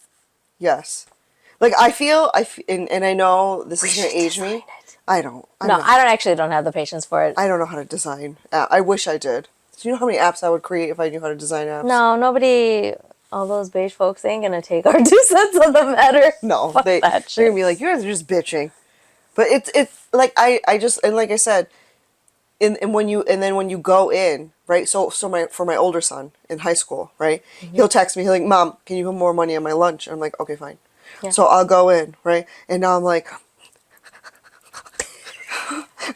Like, and I know this is going to age me. I don't actually don't have the patience for it. I don't know how to design. I wish I did. Do you know how many apps I would create if I knew how to design apps? No, nobody, all those beige folks ain't going to take our 2 cents on the matter. No, they're going to be like, you guys are just bitching. But it's like, I just, and like I said, and when you go in, right? So for my older son in high school, right? He'll text me, he'll like, Mom, can you put more money on my lunch? And I'm like, okay, fine. Yeah. So I'll go in, right? And now I'm like,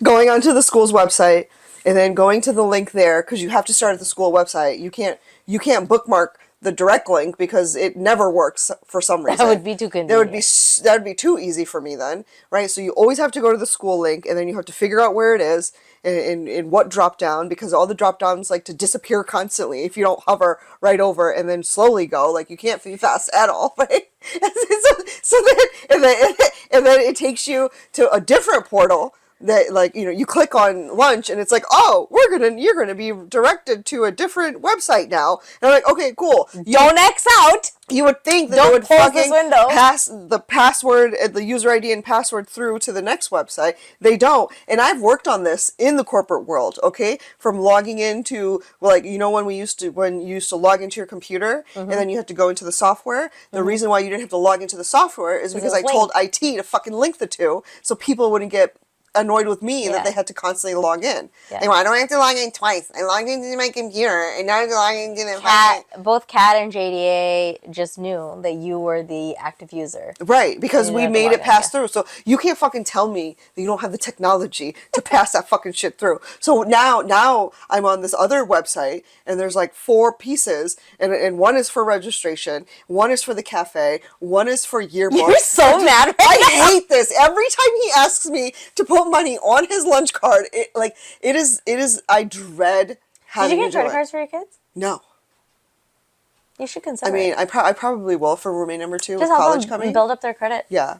going onto the school's website and then going to the link there, because you have to start at the school website. You can't bookmark the direct link because it never works for some reason. That would be too convenient. That would be too easy for me then, right? So you always have to go to the school link, and then you have to figure out where it is and what drop down, because all the drop downs like to disappear constantly if you don't hover right over and then slowly go. Like, you can't be fast at all, right? so then it takes you to a different portal that, like, you know, you click on lunch and it's like, oh, you're gonna be directed to a different website now. And I'm like, okay, cool. Don't X out. You would think that they would fucking window. pass the password, the user ID and password through to the next website. They don't. And I've worked on this in the corporate world, okay? From logging into, like, you know, when you used to log into your computer and then you had to go into the software. The reason why you didn't have to log into the software is because I told IT to fucking link the two so people wouldn't get annoyed with me that they had to constantly log in. Yeah. Like, well, I don't have to log in twice. I logged into my computer and now I'm logging into the both Kat and JDA just knew that you were the active user. Right, because we made it pass through. So you can't fucking tell me that you don't have the technology to pass that fucking shit through. So now I'm on this other website and there's like 4 pieces and one is for registration, one is for the cafe, one is for yearbooks. You're so mad right I hate this. Every time he asks me to put money on his lunch card, it is I dread having to do it. Did you get credit cards for your kids? No. You should consider. I mean, it. I probably will for roommate number 2 just with college coming. Build up their credit. Yeah.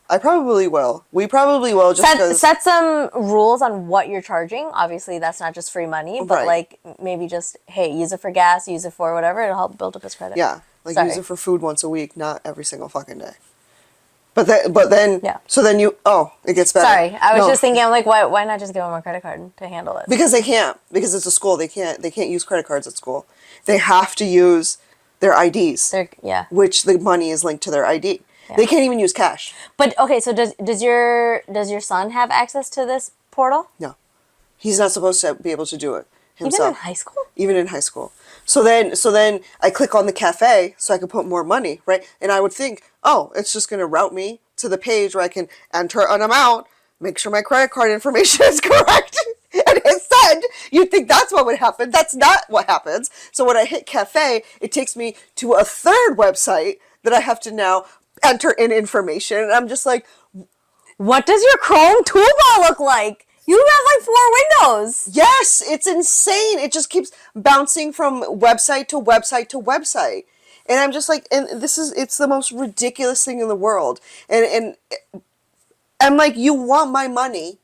I probably will. We probably will just set some rules on what you're charging. Obviously, that's not just free money, but like maybe just, hey, use it for gas, use it for whatever. It'll help build up his credit. Yeah, like use it for food once a week, not every single fucking day. But then, so then it gets better. Sorry, I was just thinking, I'm like, why not just give them a credit card to handle it? Because they can't. Because it's a school. They can't use credit cards at school. They have to use their IDs. Which the money is linked to their ID. Yeah. They can't even use cash. But okay, so does your son have access to this portal? No, he's not supposed to be able to do it himself. Even in high school? Even in high school. So then I click on the cafe so I can put more money, right? And I would think, oh, it's just going to route me to the page where I can enter an amount, make sure my credit card information is correct. And instead, you'd think that's what would happen. That's not what happens. So when I hit cafe, it takes me to a third website that I have to now enter in information. And I'm just like, what does your Chrome toolbar look like? You have like 4 windows. yes, it's insane. It just keeps bouncing from website to website to website. And I'm just like, and it's the most ridiculous thing in the world. And I'm like, you want my money,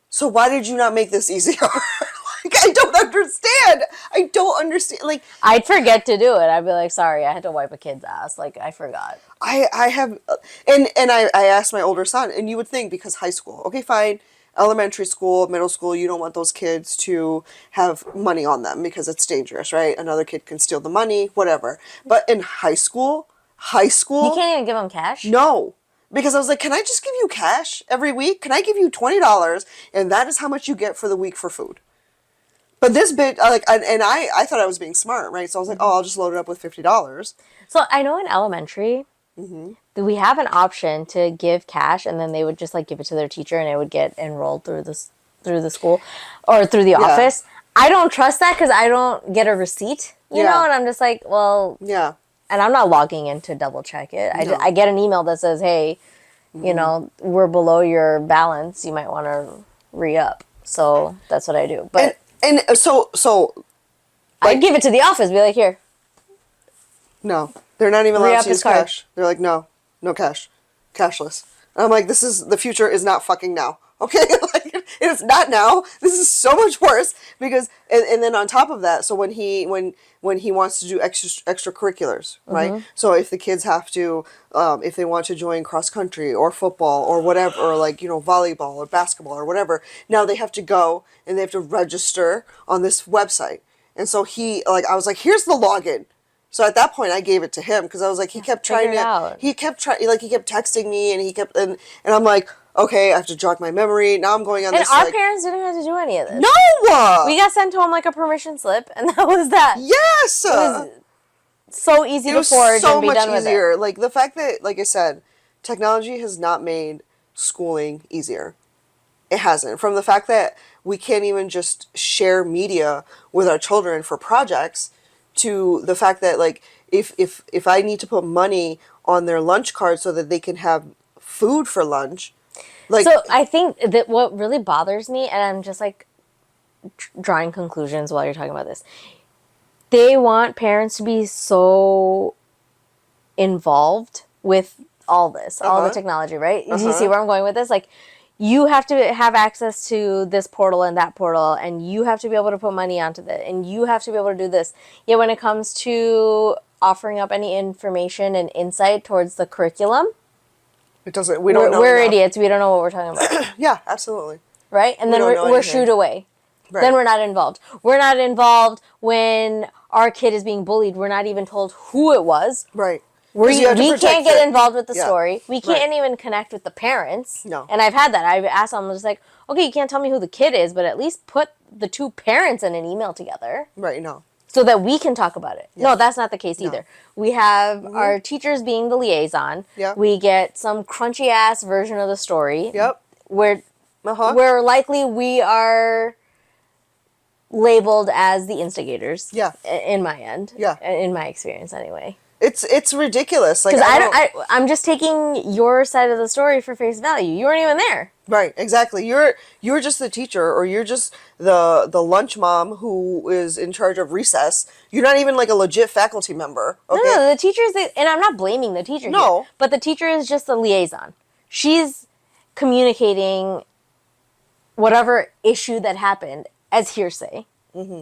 so why did you not make this easier? Like, I don't understand. Like, I'd forget to do it. I'd be like, sorry, I had to wipe a kid's ass. Like, I forgot. I have, and I asked my older son, and you would think because high school, okay, fine, elementary school, middle school, you don't want those kids to have money on them because it's dangerous, right? Another kid can steal the money, whatever. But in high school, You can't even give them cash? no. Because I was like, can I just give you cash every week? Can I give you $20 and that is how much you get for the week for food? But this bit, like, and I thought I was being smart, right? So I was like, oh, I'll just load it up with $50. So I know in elementary, that we have an option to give cash, and then they would just like give it to their teacher, and it would get enrolled through the school or through the office. I don't trust that because I don't get a receipt, you know, and I'm just like, well, yeah. And I'm not logging in to double check it. No. I get an email that says, hey, you know, we're below your balance. You might want to re-up. So that's what I do. But and so like, I'd give it to the office. Be like, here. No, they're not even allowed Re-up to his use card. cash. They're like, no cash, cashless. And I'm like, the future is not fucking now. Okay, like it's not now. This is so much worse because, and then on top of that, so when he wants to do extracurriculars, right? So if the kids have to, if they want to join cross country or football or whatever, or like, you know, volleyball or basketball or whatever, now they have to go and they have to register on this website. And so I was like, here's the login. So at that point, I gave it to him because I was like, he kept texting me, and I'm like, okay, I have to jog my memory. Now I'm going on and this. And our parents didn't have to do any of this. No! We got sent home like a permission slip, and that was that. Yes! It was so easy to forge and be done with it. Like the fact that, like I said, technology has not made schooling easier. It hasn't. From the fact that we can't even just share media with our children for projects, to the fact that, like, if I need to put money on their lunch card so that they can have food for lunch, like. So I think that what really bothers me, and I'm just like drawing conclusions while you're talking about this, they want parents to be so involved with all this, all the technology, right? Do you see where I'm going with this? Like, you have to have access to this portal and that portal, and you have to be able to put money onto that, and you have to be able to do this. Yet when it comes to offering up any information and insight towards the curriculum, it doesn't. We don't know. We're idiots. We don't know what we're talking about. Yeah, absolutely. Right? And then we're shooed away. Right. Then we're not involved. We're not involved when our kid is being bullied. We're not even told who it was. Right. We can't get involved with the story. We can't even connect with the parents. No. And I've had that. I've asked them, just like, okay, you can't tell me who the kid is, but at least put the 2 parents in an email together. Right, no. So that we can talk about it. Yeah. No, that's not the case either. We have our teachers being the liaison. Yep. We get some crunchy ass version of the story. Yep. Where likely we are labeled as the instigators. Yeah. In my end. Yeah. In my experience, anyway. It's ridiculous. Like, because I'm just taking your side of the story for face value. You weren't even there. Right, exactly. You're just the teacher, or you're just the lunch mom who is in charge of recess. You're not even like a legit faculty member. Okay? No, the teacher is, and I'm not blaming the teacher here, but the teacher is just the liaison. She's communicating whatever issue that happened as hearsay. Mm-hmm.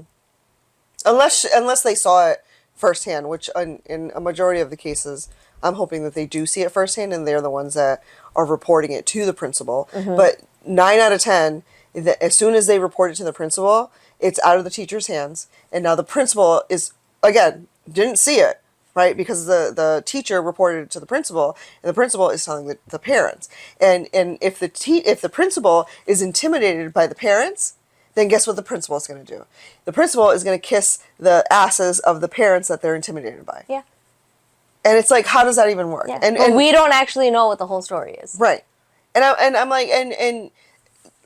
Unless they saw it firsthand, which in a majority of the cases, I'm hoping that they do see it firsthand and they're the ones that are reporting it to the principal. But 9 out of 10, as soon as they report it to the principal, it's out of the teacher's hands. And now the principal is, again, didn't see it, right? Because the teacher reported it to the principal, and the principal is telling the parents. And if the principal is intimidated by the parents, then guess what the principal is going to do? The principal is going to kiss the asses of the parents that they're intimidated by. Yeah. And it's like, how does that even work? Yeah. And we don't actually know what the whole story is. Right. And I'm like, and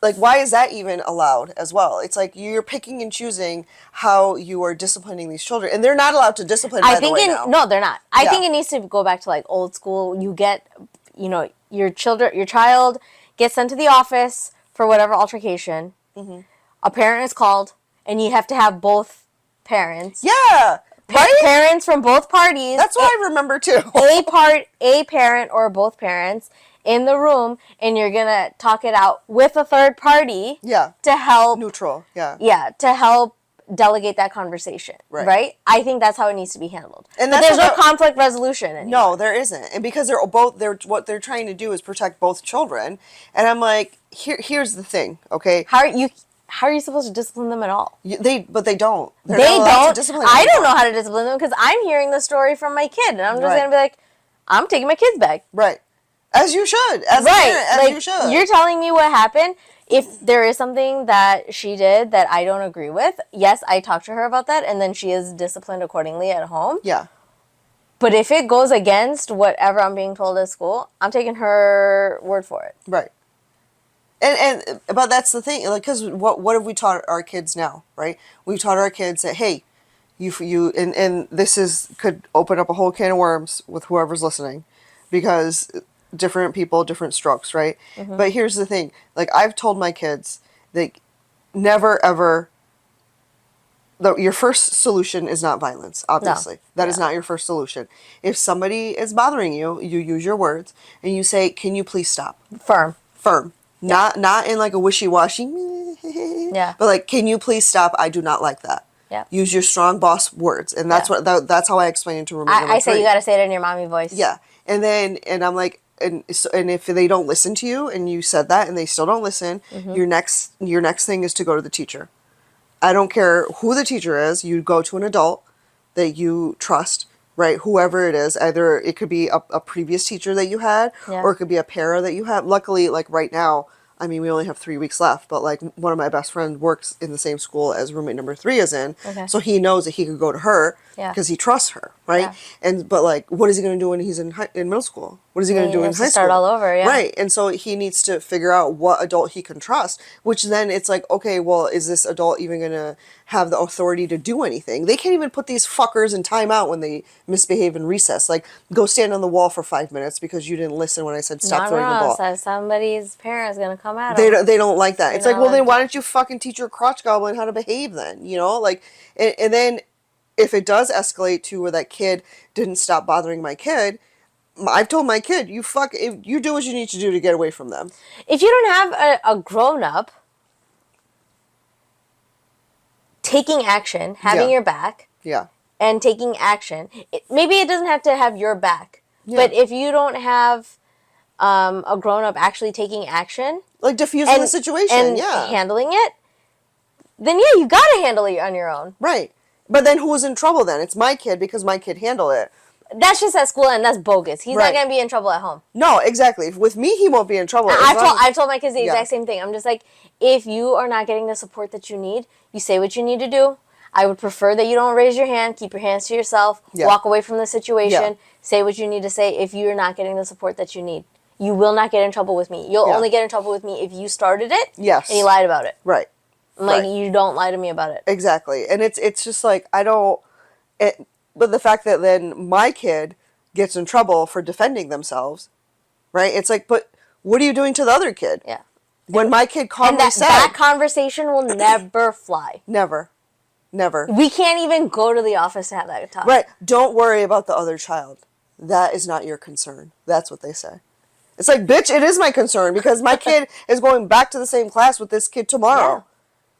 like, why is that even allowed as well? It's like you're picking and choosing how you are disciplining these children, and they're not allowed to discipline. By the way, now. No, they're not. I think it needs to go back to like old school. You get, your child gets sent to the office for whatever altercation. Mm-hmm. A parent is called, and you have to have both parents. Yeah, right. Parents from both parties. That's what I remember too. A parent or both parents in the room, and you're gonna talk it out with a third party. Yeah. To help neutral. Yeah. Yeah, to help delegate that conversation. Right. I think that's how it needs to be handled. And there's no conflict resolution anymore. No, there isn't. And because what they're trying to do is protect both children. And I'm like, here's the thing, okay? How are you supposed to discipline them at all? But they don't. They don't. I don't know how to discipline them because I'm hearing the story from my kid, and I'm just gonna be like, I'm taking my kids back. Right. As you should. As a parent, as you should. You're telling me what happened. If there is something that she did that I don't agree with, yes, I talk to her about that, and then she is disciplined accordingly at home. Yeah. But if it goes against whatever I'm being told at school, I'm taking her word for it. Right. But that's the thing, like, because what have we taught our kids now, right? We've taught our kids that, hey, and this could open up a whole can of worms with whoever's listening, because different people, different strokes, right? Mm-hmm. But here's the thing, like, I've told my kids that never ever, your first solution is not violence, obviously. No. That is not your first solution. If somebody is bothering you, you use your words and you say, can you please stop? Firm. Yeah. Not in like a wishy-washy, yeah. But like, can you please stop? I do not like that. Yeah. Use your strong boss words. And that's that's how I explain it to roommate number 3. I say you got to say it in your mommy voice. Yeah. And I'm like, and if they don't listen to you and you said that and they still don't listen, mm-hmm. your next thing is to go to the teacher. I don't care who the teacher is. You go to an adult that you trust, right? Whoever it is. Either it could be a previous teacher that you had, or it could be a para that you have. Luckily, like right now, I mean, we only have 3 weeks left, but like one of my best friends works in the same school as roommate number 3 is in. Okay. So he knows that he could go to her because he trusts her, right? Yeah. But like, what is he going to do when he's in middle school? What is he going to do in high school? Start all over, yeah. Right. And so he needs to figure out what adult he can trust, which then it's like, okay, well, is this adult even going to have the authority to do anything? They can't even put these fuckers in timeout when they misbehave in recess. Like, go stand on the wall for 5 minutes because you didn't listen when I said stop throwing the ball. So somebody's parent's going to come at them. They don't like that. It's like, well, then why don't you fucking teach your crotch goblin how to behave then? You know, like, and then if it does escalate to where that kid didn't stop bothering my kid, I've told my kid, you do what you need to do to get away from them. If you don't have a grown-up taking action, having your back, and taking action, maybe it doesn't have to have your back, but if you don't have a grown-up actually taking action, like diffusing the situation and handling it, then you gotta handle it on your own. Right. But then who's in trouble then? It's my kid because my kid handled it. That's just at school, and that's bogus. He's not going to be in trouble at home. No, exactly. With me, he won't be in trouble. I've told my kids the exact same thing. I'm just like, if you are not getting the support that you need, you say what you need to do. I would prefer that you don't raise your hand. Keep your hands to yourself. Walk away from the situation. Say what you need to say if you're not getting the support that you need. You will not get in trouble with me. You'll only get in trouble with me if you started it and you lied about it. Right. Like, you don't lie to me about it. Exactly. And it's just like, but the fact that then my kid gets in trouble for defending themselves, right? It's like, but what are you doing to the other kid? Yeah. When my kid calmly said... that conversation will never fly. Never. We can't even go to the office to have that talk. Right. Don't worry about the other child. That is not your concern. That's what they say. It's like, bitch, it is my concern because my kid is going back to the same class with this kid tomorrow. Yeah.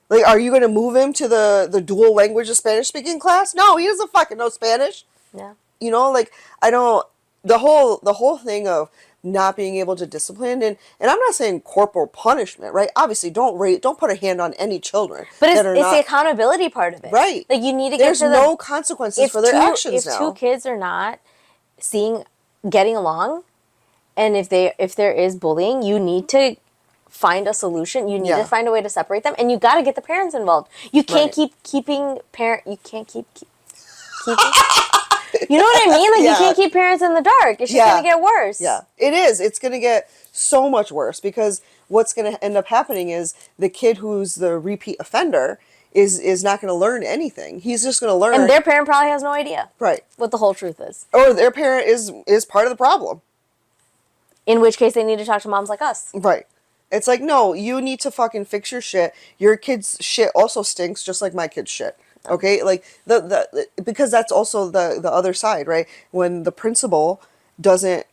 Like, are you going to move him to the dual language of Spanish-speaking class? No, he doesn't fucking know Spanish. Yeah. You know, like, I don't... The whole thing of not being able to discipline, and I'm not saying corporal punishment, right? Obviously, don't put a hand on any children. But it's the accountability part of it. Right. Like, you need to There's no consequences for their actions now. If two kids are not getting along, and if there is bullying, you need to find a solution. You need to find a way to separate them, and you got to get the parents involved. You can't keep keeping You can't keep keeping. You know what I mean? Like, you can't keep parents in the dark. It's just going to get worse. Yeah, it is. It's going to get so much worse because what's going to end up happening is the kid who's the repeat offender is not going to learn anything. He's just going to learn. And their parent probably has no idea. Right. What the whole truth is. Or their parent is part of the problem. In which case they need to talk to moms like us. Right. It's like, no, you need to fucking fix your shit. Your kid's shit also stinks just like my kid's shit. Okay? Like, because that's also the other side, right? When the principal doesn't,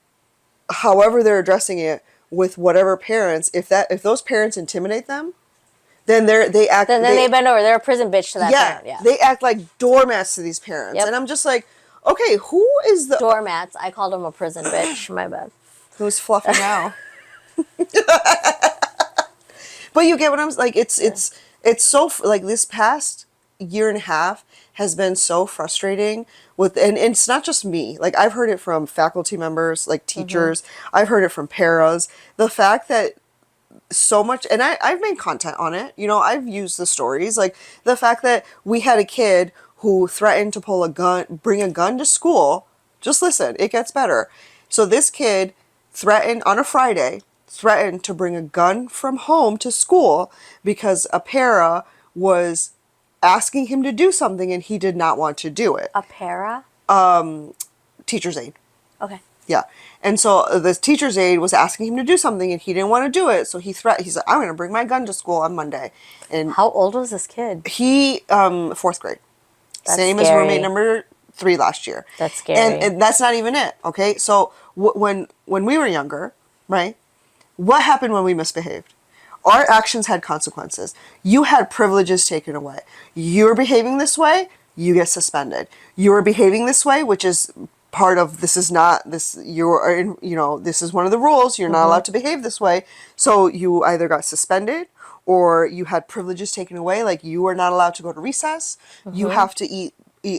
however they're addressing it with whatever parents, if those parents intimidate them, then they act... Then they bend over. They're a prison bitch to that parent. Yeah. They act like doormats to these parents. Yep. And I'm just like, okay, who is the... Doormats. I called them a prison bitch. My bad. Who's fluffy now? But you get what I'm like. It's so like this past year and a half has been so frustrating with, and it's not just me. Like I've heard it from faculty members, like teachers. I've heard it from paras. The fact that so much, and I've made content on it. You know, I've used the stories. Like the fact that we had a kid who threatened to pull a gun, bring a gun to school. Just listen, it gets better. So this kid threatened on a Friday. Threatened to bring a gun from home to school because a para was asking him to do something and he did not want to do it. A para? Teacher's aide. Okay. Yeah. And so the teacher's aide was asking him to do something and he didn't want to do it. So he said, I'm going to bring my gun to school on Monday. And how old was this kid? He, 4th grade. That's Same scary. as roommate number 3 last year. That's scary. And that's not even it. Okay. So when we were younger, right? What happened when we misbehaved? Our actions had consequences. You had privileges taken away. You're behaving this way, you get suspended. You're behaving this way, which is part of this is not this. You're in, you know, this is one of the rules. You're not allowed to behave this way. So you either got suspended or you had privileges taken away. Like you are not allowed to go to recess. You have to eat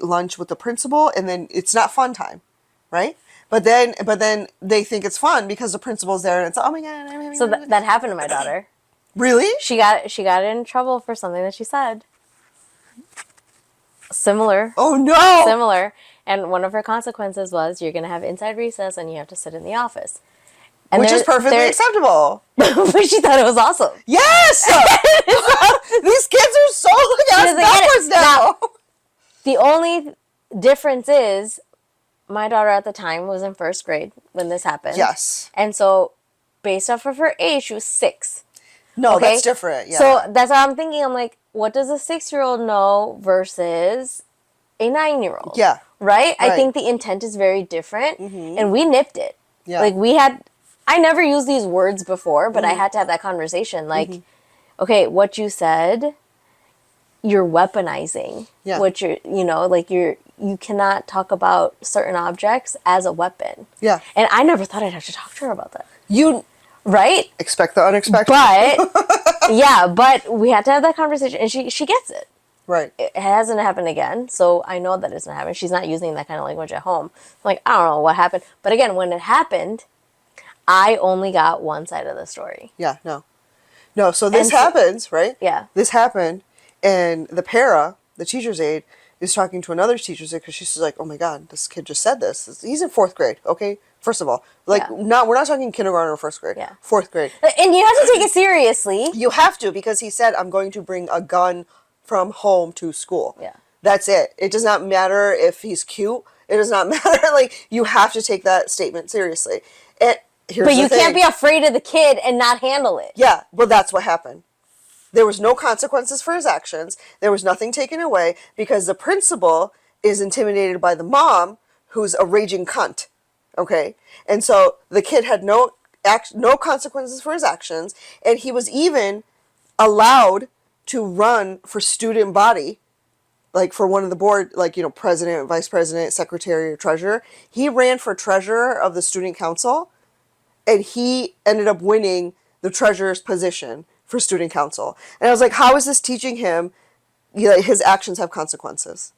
lunch with the principal, and then it's not fun time, right? But then they think it's fun because the principal's there and it's, oh my God. So that happened to my daughter. Really? She got in trouble for something that she said. Similar. Oh no. Similar. And one of her consequences was you're going to have inside recess and you have to sit in the office. And which is perfectly acceptable. But she thought it was awesome. Yes! These kids are so ass backwards now. The only difference is my daughter at the time was in 1st grade when this happened. Yes. And so based off of her age, she was 6. No, okay? that's different. Yeah. So that's what I'm thinking. I'm like, what does a 6-year-old know versus a 9-year-old? Yeah. Right? I think the intent is very different. And we nipped it. Yeah. Like I never used these words before, but I had to have that conversation. Like, okay, what you said, you're weaponizing. Yeah. What you cannot talk about certain objects as a weapon. Yeah. And I never thought I'd have to talk to her about that. Right? Expect the unexpected. But, yeah, but we had to have that conversation, and she gets it. Right. It hasn't happened again, so I know that it's not happening. She's not using that kind of language at home. Like, I don't know what happened. But again, when it happened, I only got one side of the story. Yeah, no, so this happens, right? Yeah. This happened, and the teacher's aide, is talking to another teacher's aide because she's like, oh my God, this kid just said this. He's in 4th grade, okay? First of all, we're not talking kindergarten or 1st grade. Yeah. 4th grade. And you have to take it seriously. You have to, because he said, I'm going to bring a gun from home to school. Yeah. That's it. It does not matter if he's cute. It does not matter. Like, you have to take that statement seriously. And here's But the you thing. can't be afraid of the kid and not handle it. Yeah, well, that's what happened. There was no consequences for his actions. There was nothing taken away because the principal is intimidated by the mom, who's a raging cunt. Okay? And so the kid had no consequences for his actions, and he was even allowed to run for student body, like for one of the board, like, you know, president, vice president, secretary, or treasurer. He ran for treasurer of the student council, and he ended up winning the treasurer's position for student council. And I was like, how is this teaching him, his actions have consequences?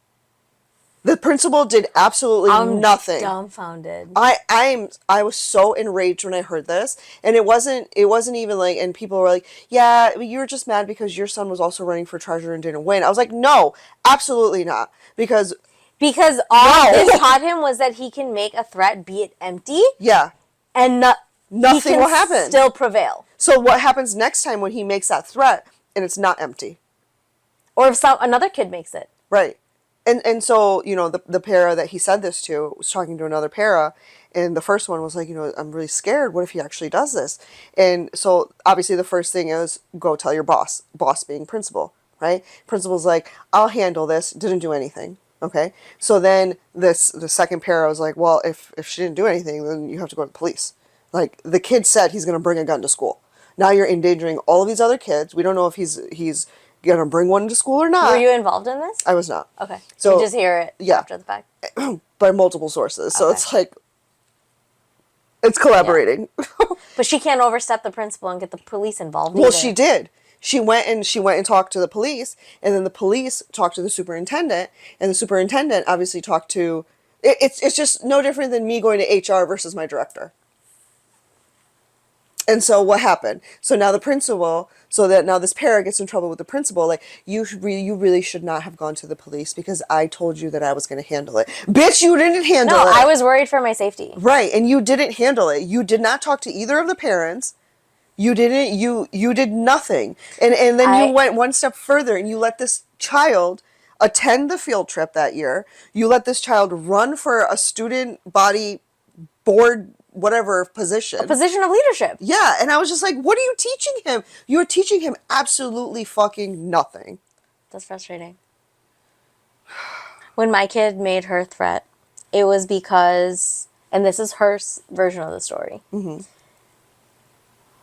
The principal did absolutely nothing. Dumbfounded. I was so enraged when I heard this, and it wasn't even like, and people were like, yeah, you were just mad because your son was also running for treasurer and didn't win. I was like, no, absolutely not, because all this taught him was that he can make a threat, be it empty, yeah, and nothing will happen. Still prevail. So what happens next time when he makes that threat and it's not empty? Or if another kid makes it. Right. And so, you know, the para that he said this to was talking to another para, and the first one was like, you know, I'm really scared. What if he actually does this? And so obviously the first thing is go tell your boss being principal, right? Principal's like, I'll handle this. Didn't do anything. Okay. So then the second para was like, well, if she didn't do anything, then you have to go to the police. Like, the kid said he's going to bring a gun to school. Now you're endangering all of these other kids. We don't know if he's going to bring one to school or not. Were you involved in this? I was not. Okay. So you just hear it after the fact? By multiple sources. So it's like, it's collaborating. Yeah. But she can't overstep the principal and get the police involved Well, either. she did. She went and talked to the police, and then the police talked to the superintendent, and the superintendent obviously talked to... It's just no different than me going to HR versus my director. And so what happened? So now the principal, now this para gets in trouble with the principal, like, you really should not have gone to the police because I told you that I was going to handle it. Bitch, you didn't handle it. No, I was worried for my safety. Right, and you didn't handle it. You did not talk to either of the parents. You didn't, you did nothing. And then you went one step further and you let this child attend the field trip that year. You let this child run for a student body board whatever position. A position of leadership. Yeah, and I was just like, what are you teaching him? You're teaching him absolutely fucking nothing. That's frustrating. When my kid made her threat, it was because, and this is her version of the story,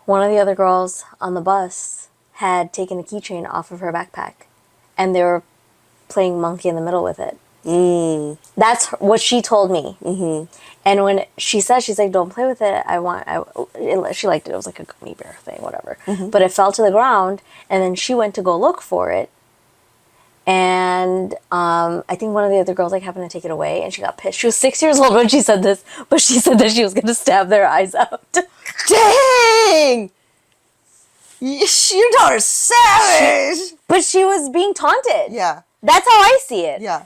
one of the other girls on the bus had taken a keychain off of her backpack, and they were playing monkey in the middle with it. That's what she told me. And when she said, she's like, don't play with it. She liked it. It was like a gummy bear thing, whatever. But it fell to the ground, and then she went to go look for it. And I think one of the other girls like happened to take it away, and she got pissed. She was 6 years old when she said this, but she said that she was going to stab their eyes out. Dang! Your daughter's savage! But she was being taunted. Yeah. That's how I see it. Yeah.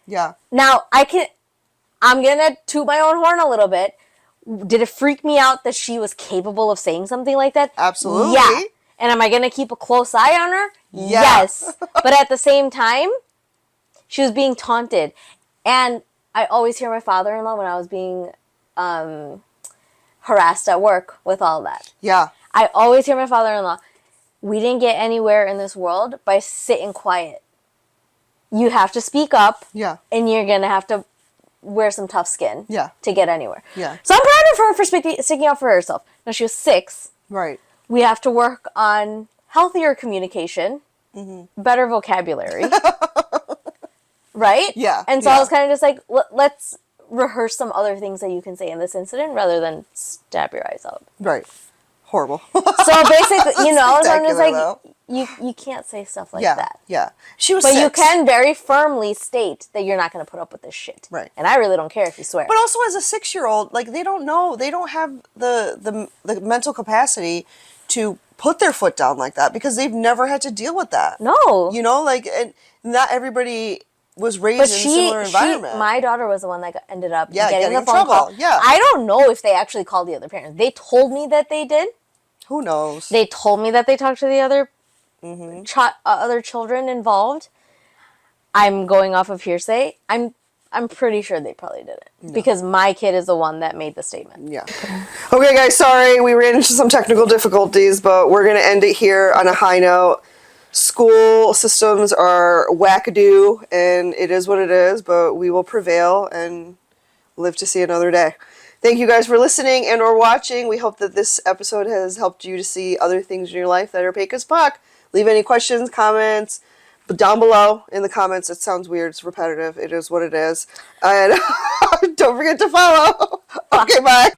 Yeah. Now, I'm going to toot my own horn a little bit. Did it freak me out that she was capable of saying something like that? Absolutely. Yeah. And am I going to keep a close eye on her? Yeah. Yes. But at the same time, she was being taunted. And I always hear my father-in-law when I was being harassed at work with all that. Yeah. I always hear my father-in-law, we didn't get anywhere in this world by sitting quiet. You have to speak up. Yeah. And you're going to have to wear some tough skin. Yeah. To get anywhere. Yeah. So I'm proud of her for sticking up for herself. Now, she was 6. Right. We have to work on healthier communication, better vocabulary. Right? Yeah. And so I was kind of just like, let's rehearse some other things that you can say in this incident rather than stab your eyes out. Right. Horrible. So basically, so I'm just like, though. you can't say stuff like Yeah. that. Yeah. She was But 6. you can very firmly state that you're not going to put up with this shit. Right. And I really don't care if you swear. But also as a 6-year-old, like, they don't know, they don't have the mental capacity to put their foot down like that because they've never had to deal with that. No. You know, like, and not everybody was raised in a similar environment. My daughter was the one that ended up Yeah, getting the in phone trouble. call. Yeah. I don't know if they actually called the other parents. They told me that they did. Who knows? They told me that they talked to the other other children involved. I'm going off of hearsay. I'm pretty sure they probably did it because my kid is the one that made the statement. Yeah. Okay, guys, sorry we ran into some technical difficulties, but we're going to end it here on a high note. School systems are wackadoo, and it is what it is, but we will prevail and live to see another day. Thank you guys for listening and or watching. We hope that this episode has helped you to see other things in your life that are PakeAsPuck. Leave any questions, comments, but down below in the comments. It sounds weird. It's repetitive. It is what it is. And don't forget to follow. Okay, bye.